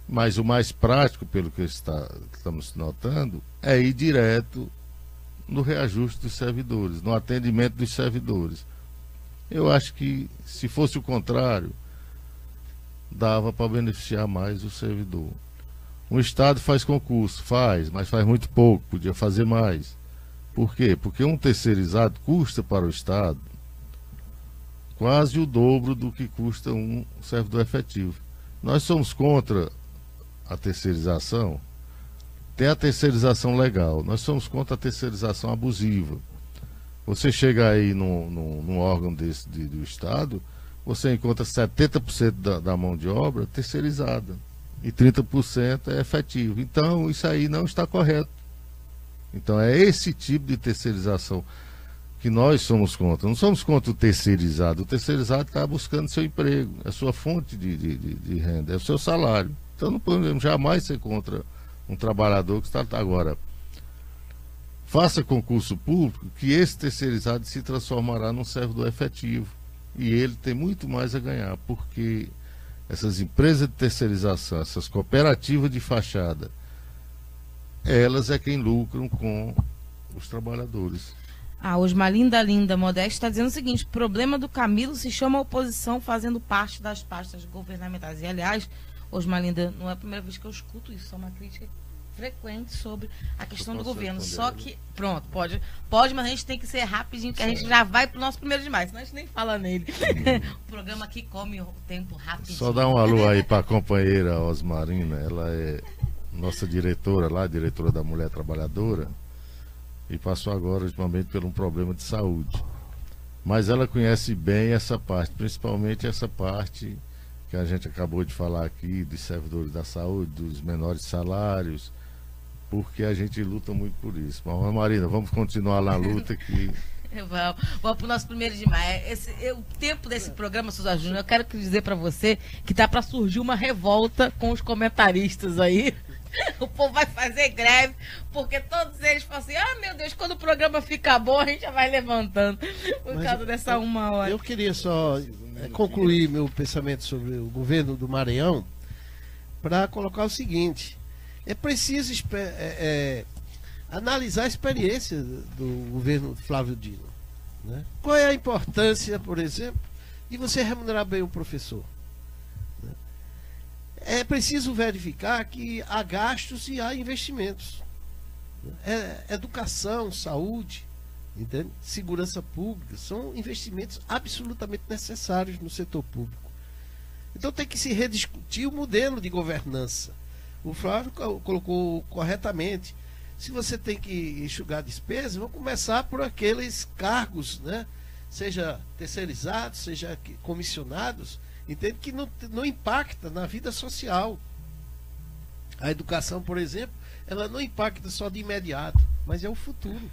Mas o mais prático, pelo que estamos notando, é ir direto no reajuste dos servidores, no atendimento dos servidores. Eu acho que, se fosse o contrário, dava para beneficiar mais o servidor. Um Estado faz concurso, mas faz muito pouco, podia fazer mais. Por quê? Porque um terceirizado custa para o Estado quase o dobro do que custa um servidor efetivo. Nós somos contra a terceirização. Tem a terceirização legal, nós somos contra a terceirização abusiva. Você chega aí num órgão desse do Estado, você encontra 70% da mão de obra terceirizada e 30% é efetivo. Então isso aí não está correto. Então é esse tipo de terceirização que nós somos contra. Não somos contra o terceirizado. O terceirizado está buscando seu emprego, é a sua fonte de renda, é o seu salário. Então não podemos jamais ser contra um trabalhador que está agora. Faça concurso público, que esse terceirizado se transformará num servidor efetivo. E ele tem muito mais a ganhar, porque essas empresas de terceirização, essas cooperativas de fachada, elas é quem lucram com os trabalhadores. A Osmalinda Linda Modeste está dizendo o seguinte: o problema do Camilo se chama oposição fazendo parte das pastas governamentais. E, aliás, Osmalinda, não é a primeira vez que eu escuto isso, é uma crítica frequente sobre a questão do governo. Só que, pronto, pode, mas a gente tem que ser rapidinho, que a gente já vai pro nosso 1º de maio, senão a gente nem fala nele. O programa aqui come o tempo rapidinho. Só dá um alô aí para a companheira Osmarina, ela é nossa diretora lá, diretora da Mulher Trabalhadora, e passou agora ultimamente por um problema de saúde. Mas ela conhece bem essa parte, principalmente essa parte que a gente acabou de falar aqui, dos servidores da saúde, dos menores salários, porque a gente luta muito por isso. Mas, Marina, vamos continuar na luta que... Vamos para o nosso 1º de maio. O tempo desse programa, Souza Júnior, eu quero dizer para você que tá para surgir uma revolta com os comentaristas aí. O povo vai fazer greve, porque todos eles falam assim, meu Deus, quando o programa fica bom, a gente já vai levantando, por causa dessa 1 hora. Eu queria só concluir meu pensamento sobre o governo do Maranhão, para colocar o seguinte: é preciso analisar a experiência do governo Flávio Dino, né? Qual é a importância, por exemplo, de você remunerar bem o professor? É preciso verificar que há gastos e há investimentos. Educação, saúde, entende? Segurança pública, são investimentos absolutamente necessários no setor público. Então tem que se rediscutir o modelo de governança. O Flávio colocou corretamente. Se você tem que enxugar despesas, vamos começar por aqueles cargos, né? Seja terceirizados, seja comissionados, entende? Que não impacta na vida social. A educação, por exemplo, ela não impacta só de imediato, mas é o futuro.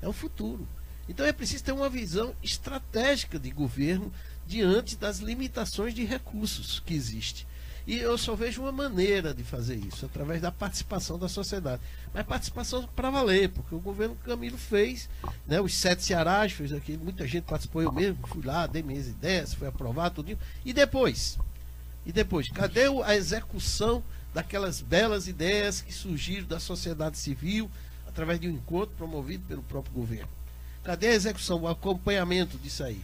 É o futuro. Então é preciso ter uma visão estratégica de governo diante das limitações de recursos que existem. E eu só vejo uma maneira de fazer isso, através da participação da sociedade. Mas participação para valer, porque o governo Camilo fez, né, os 7 Cearás, fez aqui, muita gente participou, eu mesmo fui lá, dei minhas ideias, foi aprovado, tudo. E depois, cadê a execução daquelas belas ideias que surgiram da sociedade civil, através de um encontro promovido pelo próprio governo? Cadê a execução, o acompanhamento disso aí?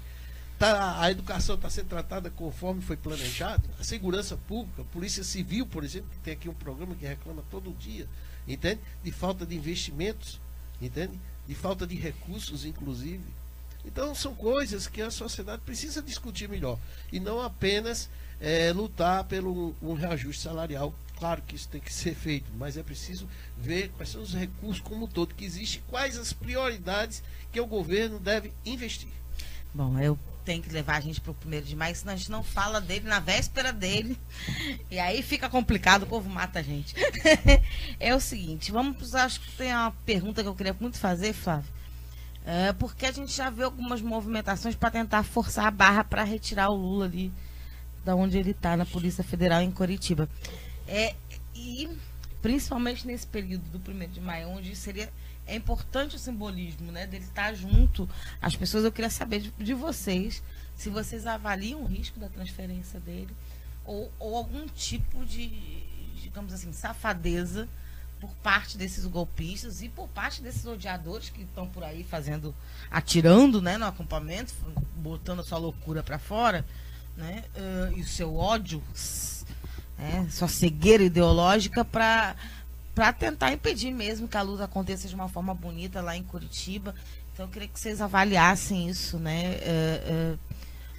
A educação está sendo tratada conforme foi planejado? A segurança pública, a Polícia Civil, por exemplo, que tem aqui um programa que reclama todo dia, entende? De falta de investimentos, entende? De falta de recursos, inclusive. Então, são coisas que a sociedade precisa discutir melhor. E não apenas lutar pelo um reajuste salarial. Claro que isso tem que ser feito, mas é preciso ver quais são os recursos como um todo que existem, quais as prioridades que o governo deve investir. Bom, eu tenho que levar a gente para o 1º de maio, senão a gente não fala dele na véspera dele. E aí fica complicado, o povo mata a gente. É o seguinte, acho que tem uma pergunta que eu queria muito fazer, Flávio. Porque a gente já vê algumas movimentações para tentar forçar a barra para retirar o Lula ali da onde ele está, na Polícia Federal em Coritiba. E principalmente nesse período do 1º de maio, onde é importante o simbolismo, né, dele estar junto às pessoas. Eu queria saber de vocês, se vocês avaliam o risco da transferência dele ou algum tipo de, digamos assim, safadeza por parte desses golpistas e por parte desses odiadores que estão por aí atirando, né, no acampamento, botando a sua loucura para fora, né, e o seu ódio, sua cegueira ideológica para tentar impedir mesmo que a luta aconteça de uma forma bonita lá em Curitiba. Então eu queria que vocês avaliassem isso, né?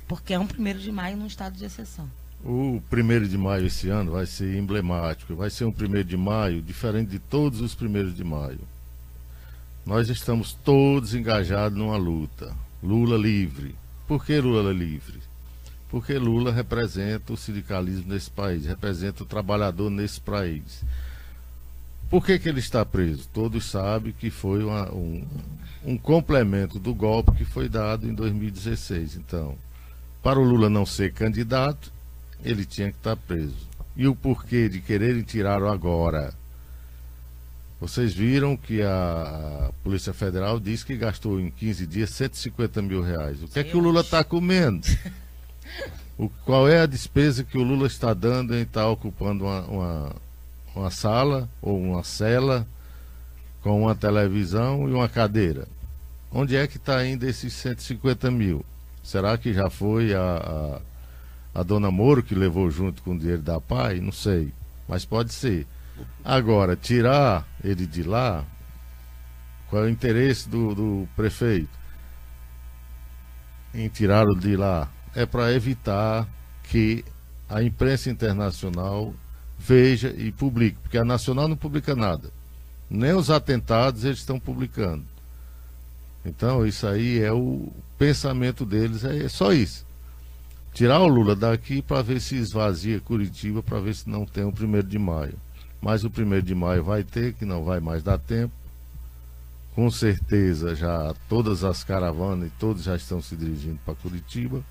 Porque é um 1º de maio num estado de exceção. O 1º de maio esse ano vai ser emblemático, vai ser um 1º de maio diferente de todos os 1º de maio. Nós estamos todos engajados numa luta. Lula livre. Por que Lula livre? Porque Lula representa o sindicalismo nesse país, representa o trabalhador nesse país. Por que ele está preso? Todos sabem que foi um complemento do golpe que foi dado em 2016. Então, para o Lula não ser candidato, ele tinha que estar preso. E o porquê de quererem tirá-lo agora? Vocês viram que a Polícia Federal disse que gastou em 15 dias 150 mil reais. O que é que o Lula está comendo? Qual é a despesa que o Lula está dando em estar ocupando uma sala ou uma cela com uma televisão e uma cadeira? Onde é que está indo esses 150 mil? Será que já foi a dona Moro que levou junto com o dinheiro da PAI? Não sei, mas pode ser. Agora, tirar ele de lá, qual é o interesse do prefeito em tirá-lo de lá? É para evitar que a imprensa internacional veja e publique, porque a nacional não publica nada. Nem os atentados eles estão publicando. Então isso aí é o pensamento deles, é só isso. Tirar o Lula daqui para ver se esvazia Curitiba, para ver se não tem o 1º de maio. Mas o 1º de maio vai ter, que não vai mais dar tempo. Com certeza já todas as caravanas e todos já estão se dirigindo para Curitiba.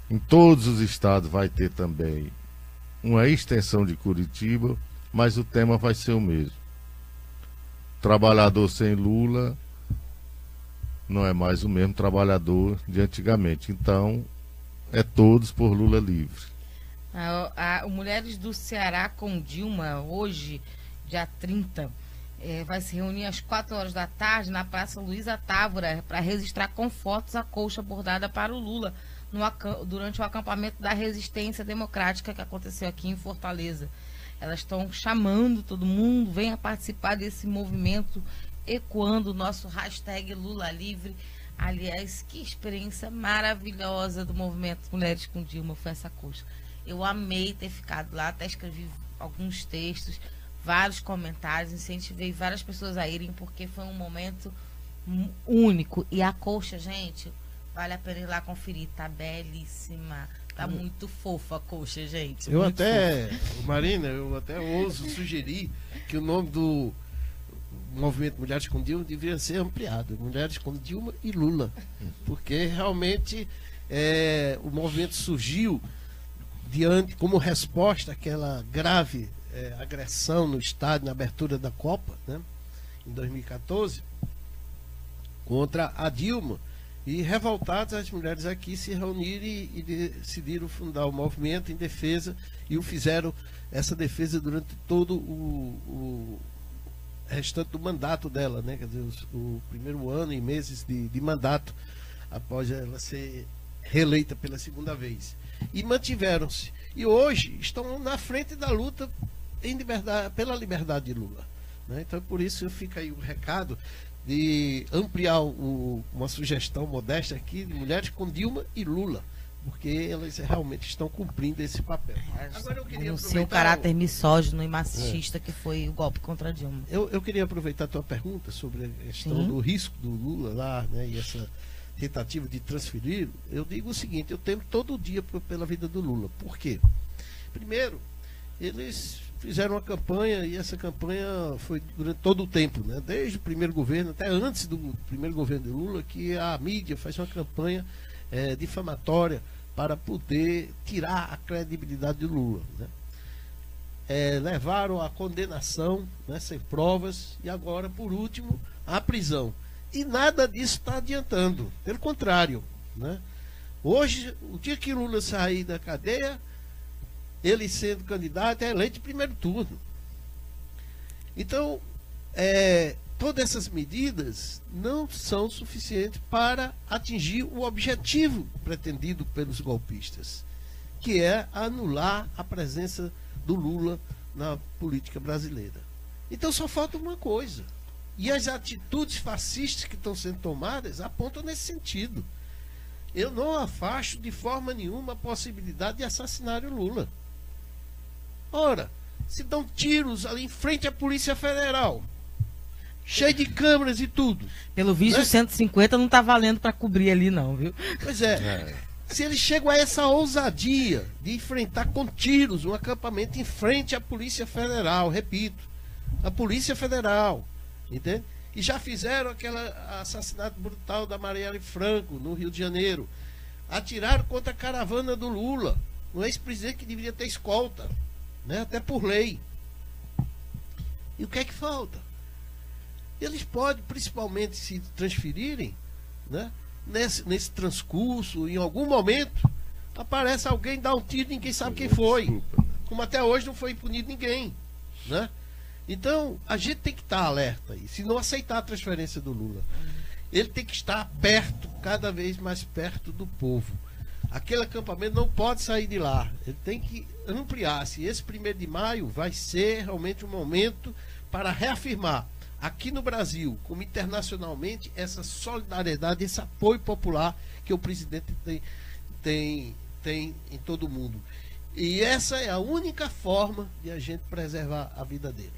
Em todos os estados vai ter também uma extensão de Curitiba, mas o tema vai ser o mesmo. Trabalhador sem Lula não é mais o mesmo trabalhador de antigamente. Então, é todos por Lula livre. O Mulheres do Ceará com Dilma, hoje, dia 30, vai se reunir às 4 horas da tarde na Praça Luísa Távora para registrar com fotos a colcha bordada para o Lula durante o acampamento da Resistência Democrática que aconteceu aqui em Fortaleza. Elas estão chamando todo mundo, venha participar desse movimento, ecoando o nosso hashtag Lula Livre. Aliás, que experiência maravilhosa do movimento Mulheres com Dilma foi essa colcha. Eu amei ter ficado lá, até escrevi alguns textos, vários comentários, incentivei várias pessoas a irem, porque foi um momento único. E a colcha, gente, vale a pena ir lá conferir, tá belíssima. Tá muito fofa a colcha, gente. Marina, eu até ouso sugerir que o nome do movimento Mulheres com Dilma deveria ser ampliado. Mulheres com Dilma e Lula. Porque realmente o movimento surgiu como resposta àquela grave agressão no estádio, na abertura da Copa, né, em 2014, contra a Dilma. E revoltadas, as mulheres aqui se reuniram e decidiram fundar o movimento em defesa, e fizeram essa defesa durante todo o restante do mandato dela, né? Quer dizer, o primeiro ano e meses de mandato, após ela ser reeleita pela 2ª vez. E mantiveram-se. E hoje estão na frente da luta pela liberdade de Lula, né? Então, por isso fica aí o recado de ampliar uma sugestão modesta aqui de Mulheres com Dilma e Lula, porque elas realmente estão cumprindo esse papel. Agora eu queria aproveitar o caráter misógino e machista que foi o golpe contra Dilma. Eu queria aproveitar a tua pergunta sobre a questão do risco do Lula lá, né, e essa tentativa de transferir. Eu digo o seguinte: eu temo todo dia pela vida do Lula. Por quê? Primeiro, eles fizeram uma campanha, e essa campanha foi durante todo o tempo, né? Desde o primeiro governo, até antes do primeiro governo de Lula, que a mídia faz uma campanha difamatória para poder tirar a credibilidade de Lula, né? Levaram à condenação, né, sem provas, e agora, por último, à prisão. E nada disso está adiantando, pelo contrário, né? Hoje, o dia que Lula sair da cadeia, ele sendo candidato, é eleito em primeiro turno. Então, todas essas medidas não são suficientes para atingir o objetivo pretendido pelos golpistas, que é anular a presença do Lula na política brasileira. Então só falta uma coisa. E as atitudes fascistas que estão sendo tomadas apontam nesse sentido. Eu não afasto de forma nenhuma a possibilidade de assassinar o Lula. Ora, se dão tiros ali em frente à Polícia Federal, cheio de câmeras e tudo. Pelo visto, né? 150 não está valendo para cobrir ali não, viu? Pois é. Se eles chegam a essa ousadia de enfrentar com tiros um acampamento em frente à Polícia Federal, repito, a Polícia Federal, entende? E já fizeram aquele assassinato brutal da Marielle Franco, no Rio de Janeiro. Atiraram contra a caravana do Lula, um ex-presidente que deveria ter escolta, né? Até por lei. E o que é que falta? Eles podem, principalmente, se transferirem, né? Nesse transcurso, em algum momento, aparece alguém, dá um tiro, ninguém sabe quem foi. Como até hoje não foi punido ninguém, né? Então, a gente tem que estar alerta aí, se não aceitar a transferência do Lula. Ele tem que estar perto, cada vez mais perto do povo. Aquele acampamento não pode sair de lá. Ele tem que ampliar-se. Esse 1º de maio vai ser realmente um momento para reafirmar, aqui no Brasil, como internacionalmente, essa solidariedade, esse apoio popular que o presidente tem em todo o mundo. E essa é a única forma de a gente preservar a vida dele.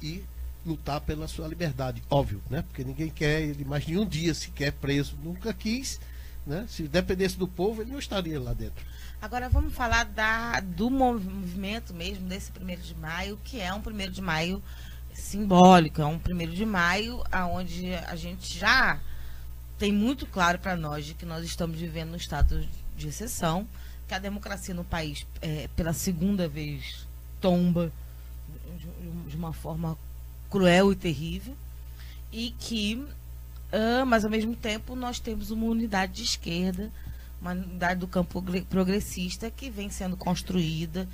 E lutar pela sua liberdade, óbvio, né? Porque ninguém quer ele mais nenhum dia sequer preso, nunca quis, né? Se dependesse do povo, ele não estaria lá dentro. Agora vamos falar do movimento mesmo, desse 1º de maio, que é um 1º de maio simbólico, é um 1º de maio onde a gente já tem muito claro para nós de que nós estamos vivendo no estado de exceção, que a democracia no país, pela segunda vez, tomba de uma forma cruel e terrível, e que, mas ao mesmo tempo, nós temos uma unidade de esquerda, uma unidade do campo progressista que vem sendo construída,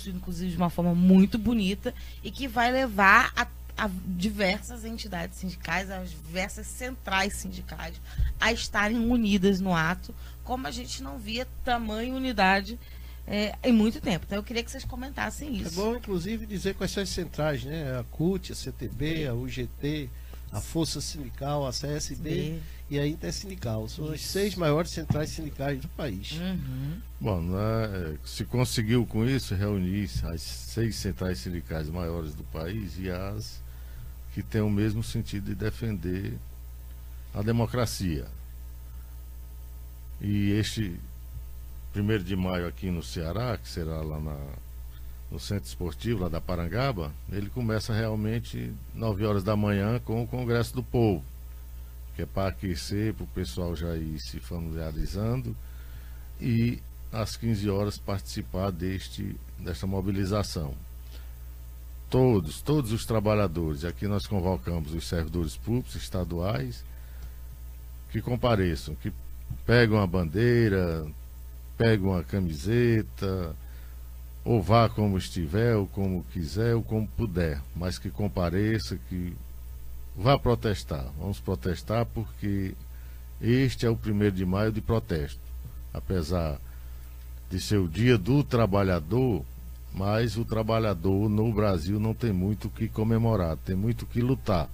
inclusive de uma forma muito bonita, e que vai levar a diversas entidades sindicais, as diversas centrais sindicais a estarem unidas no ato, como a gente não via tamanha unidade em muito tempo. Então eu queria que vocês comentassem isso. É bom, inclusive, dizer quais são as centrais, né? A CUT, a CTB, a UGT, a Força Sindical, a CSB e a Intersindical. São as 6 maiores centrais sindicais do país. Uhum. Bom, se conseguiu com isso reunir as 6 centrais sindicais maiores do país e as que têm o mesmo sentido de defender a democracia. E este 1º de maio aqui no Ceará, que será lá no Centro Esportivo, lá da Parangaba, ele começa realmente 9 horas da manhã com o Congresso do Povo, que é para aquecer, para o pessoal já ir se familiarizando, e às 15 horas participar desta mobilização. Todos os trabalhadores, aqui nós convocamos os servidores públicos estaduais, que compareçam, que pegam a bandeira, pegam a camiseta, ou vá como estiver, ou como quiser, ou como puder, mas que compareça, que vá protestar. Vamos protestar porque este é o 1º de maio de protesto. Apesar de ser o dia do trabalhador, mas o trabalhador no Brasil não tem muito o que comemorar, tem muito o que lutar.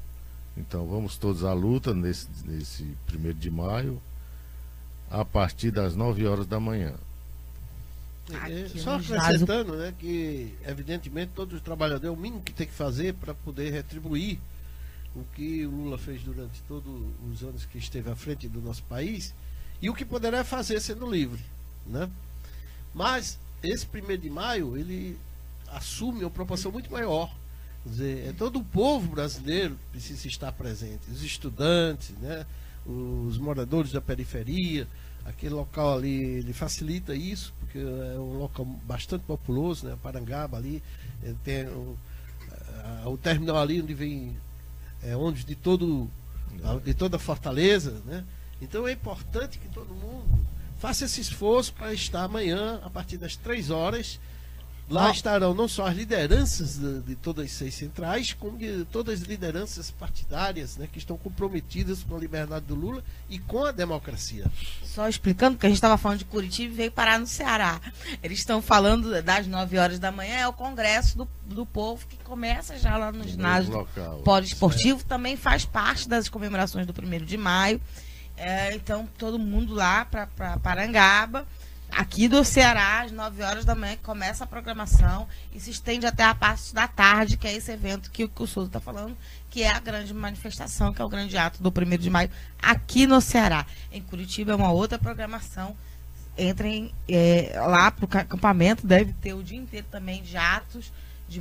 Então vamos todos à luta nesse 1º de maio, a partir das 9 horas da manhã. Só acrescentando, né, que evidentemente todos os trabalhadores, é o mínimo que tem que fazer para poder retribuir o que o Lula fez durante todos os anos que esteve à frente do nosso país e o que poderá fazer sendo livre, né? Mas esse 1º de maio, ele assume uma proporção muito maior. Quer dizer, todo o povo brasileiro precisa estar presente, os estudantes, né, os moradores da periferia. Aquele local ali, ele facilita isso, porque é um local bastante populoso, né? Parangaba ali, tem o terminal ali onde vem ônibus de toda a Fortaleza, né? Então é importante que todo mundo faça esse esforço para estar amanhã, a partir das 3 horas. Lá estarão não só as lideranças de todas as 6 centrais, como de todas as lideranças partidárias, né, que estão comprometidas com a liberdade do Lula e com a democracia. Só explicando, porque a gente estava falando de Curitiba e veio parar no Ceará. Eles estão falando das 9 horas da manhã, é o Congresso do Povo, que começa já lá no ginásio poliesportivo, também faz parte das comemorações do 1º de maio. Então, todo mundo lá para Parangaba. Aqui do Ceará, às 9 horas da manhã, começa a programação e se estende até a parte da tarde, que é esse evento que o Souza está falando, que é a grande manifestação, que é o grande ato do 1º de maio, aqui no Ceará. Em Curitiba é uma outra programação. Entrem lá para o acampamento, deve ter o dia inteiro também de atos, de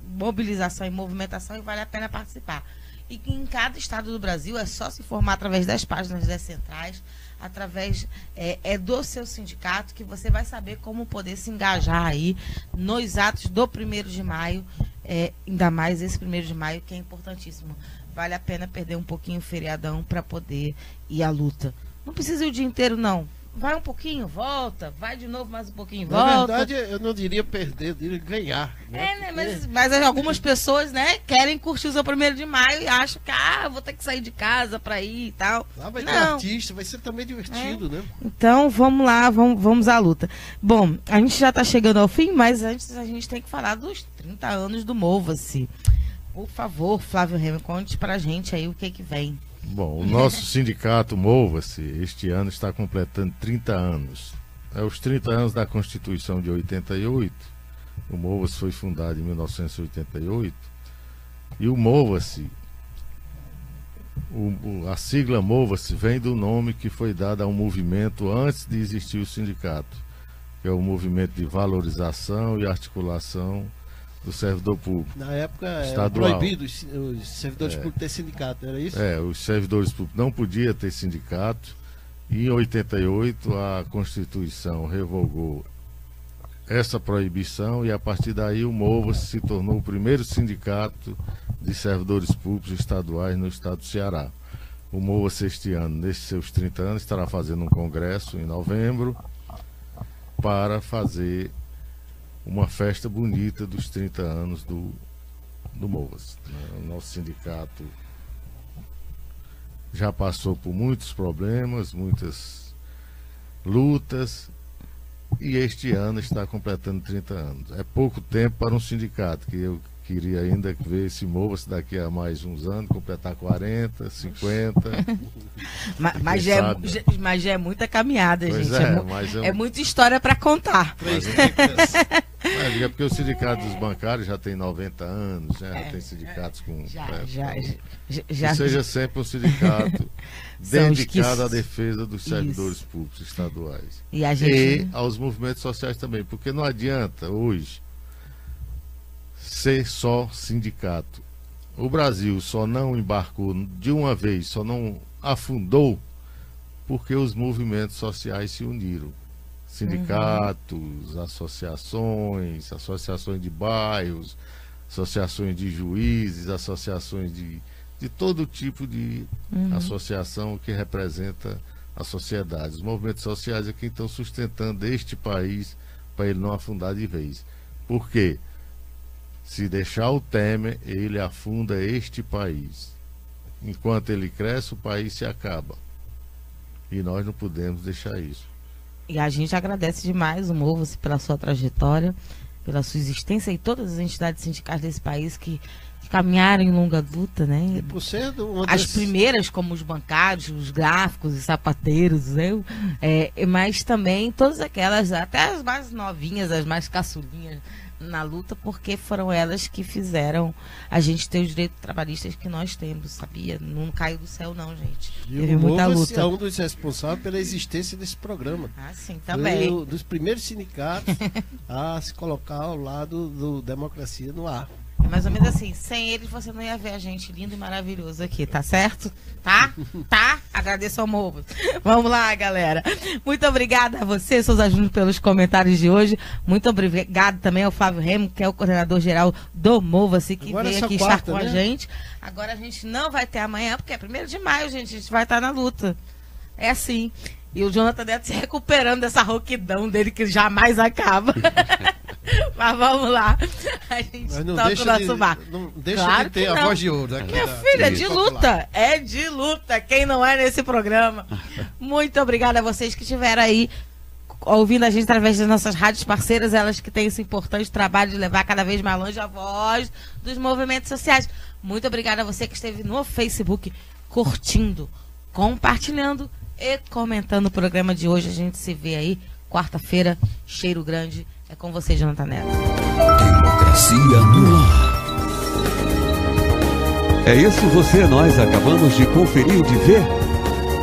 mobilização e movimentação, e vale a pena participar. E que em cada estado do Brasil é só se informar através das páginas das centrais, através do seu sindicato, que você vai saber como poder se engajar aí nos atos do 1º de maio, ainda mais esse 1º de maio, que é importantíssimo. Vale a pena perder um pouquinho o feriadão para poder ir à luta. Não precisa ir o dia inteiro, não. Vai um pouquinho, volta, vai de novo mais um pouquinho, volta. Na verdade, eu não diria perder, eu diria ganhar. Né? Mas algumas pessoas, né, querem curtir o seu 1º de maio e acham que eu vou ter que sair de casa para ir e tal. Lá vai ter artista, vai ser também divertido, né? Então, vamos lá, vamos à luta. Bom, a gente já está chegando ao fim, mas antes a gente tem que falar dos 30 anos do Mova-se. Por favor, Flávio Remy, conte pra gente aí o que vem. Bom, o nosso sindicato Mova-se este ano está completando 30 anos. É os 30 anos da Constituição de 88, O Mova-se foi fundado em 1988 e o Mova-se, a sigla Mova-se vem do nome que foi dado a um movimento antes de existir o sindicato, que é o movimento de valorização e articulação do servidor público. Na época era estadual. proibido os servidores públicos ter sindicato, era isso? Os servidores públicos não podiam ter sindicato, e em 88 a Constituição revogou essa proibição e a partir daí o Mova se tornou o primeiro sindicato de servidores públicos estaduais no estado do Ceará. O Mova este ano, nesses seus 30 anos, estará fazendo um congresso em novembro para fazer uma festa bonita dos 30 anos do Mova-se. O nosso sindicato já passou por muitos problemas, muitas lutas, e este ano está completando 30 anos. É pouco tempo para um sindicato, que eu queria ainda ver esse Mova-se daqui a mais uns anos, completar 40, 50. Mas já é muita caminhada, Pois gente. É muita história para contar. É porque o sindicato dos bancários já tem 90 anos, né? Já tem sindicatos com... Já seja sempre um sindicato dedicado à defesa dos servidores públicos estaduais. E aos movimentos sociais também, porque não adianta hoje ser só sindicato. O Brasil só não embarcou de uma vez, só não afundou porque os movimentos sociais se uniram. Sindicatos, associações de bairros, associações de juízes, associações de todo tipo de associação que representa a sociedade. Os movimentos sociais é quem estão sustentando este país para ele não afundar de vez. Por quê? Se deixar o Temer, ele afunda este país. Enquanto ele cresce, o país se acaba. E nós não podemos deixar isso. E a gente agradece demais o Mova-se pela sua trajetória, pela sua existência e todas as entidades sindicais desse país que caminharam em longa luta, né? E por ser as primeiras, como os bancários, os gráficos, os sapateiros, mas também todas aquelas, até as mais novinhas, as mais caçulinhas na luta, porque foram elas que fizeram a gente ter os direitos trabalhistas que nós temos, sabia? Não caiu do céu não, gente. Teve muita luta. É um dos responsáveis pela existência desse programa. Ah, sim, também. Foi um dos primeiros sindicatos a se colocar ao lado do Democracia no Ar. Mais ou menos assim, sem eles você não ia ver a gente lindo e maravilhoso aqui, tá certo? Tá? Agradeço ao Mova. Vamos lá, galera. Muito obrigada a você, Souza Júnior, pelos comentários de hoje. Muito obrigado também ao Flávio Remo, que é o coordenador geral do Mova-se, que veio aqui estar com a gente. Agora a gente não vai ter amanhã, porque é 1º de maio, gente. A gente vai estar na luta. É assim. E o Jonathan Neto se recuperando dessa rouquidão dele que jamais acaba. Mas vamos lá. A gente toca o nosso bar. Não deixa de ter a voz de ouro aqui. Minha filha, é de luta. É de luta. Quem não é nesse programa. Muito obrigada a vocês que estiveram aí ouvindo a gente através das nossas rádios parceiras, elas que têm esse importante trabalho de levar cada vez mais longe a voz dos movimentos sociais. Muito obrigada a você que esteve no Facebook curtindo, compartilhando e comentando o programa de hoje. A gente se vê aí quarta-feira. Cheiro grande. É com você, Jonathan Neto. Democracia no ar. É isso, nós acabamos de conferir, de ver,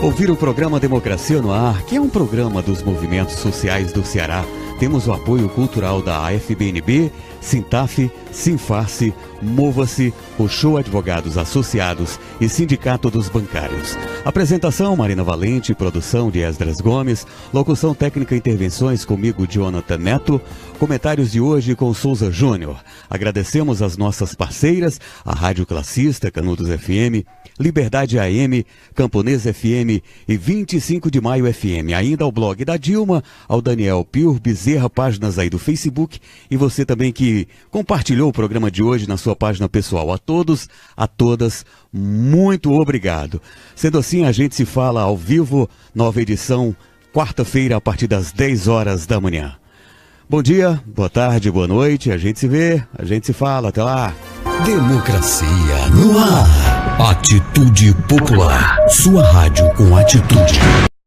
ouvir o programa Democracia no Ar, que é um programa dos movimentos sociais do Ceará. Temos o apoio cultural da AFBNB, Sintaf, Sinfarce, Mova-se, o Show Advogados Associados e Sindicato dos Bancários. Apresentação, Marina Valente, produção de Esdras Gomes, locução técnica e intervenções comigo, Jonathan Neto, comentários de hoje com Souza Júnior. Agradecemos as nossas parceiras, a Rádio Classista, Canudos FM, Liberdade AM, Camponês FM e 25 de Maio FM. Ainda ao blog da Dilma, ao Daniel Pior Bezerra, páginas aí do Facebook, e você também que compartilhou o programa de hoje na sua página pessoal. A todos, a todas, muito obrigado. Sendo assim, a gente se fala ao vivo, nova edição, quarta-feira, a partir das 10 horas da manhã. Bom dia, boa tarde, boa noite, a gente se vê, a gente se fala, até lá. Democracia no ar. Atitude Popular, sua rádio com atitude.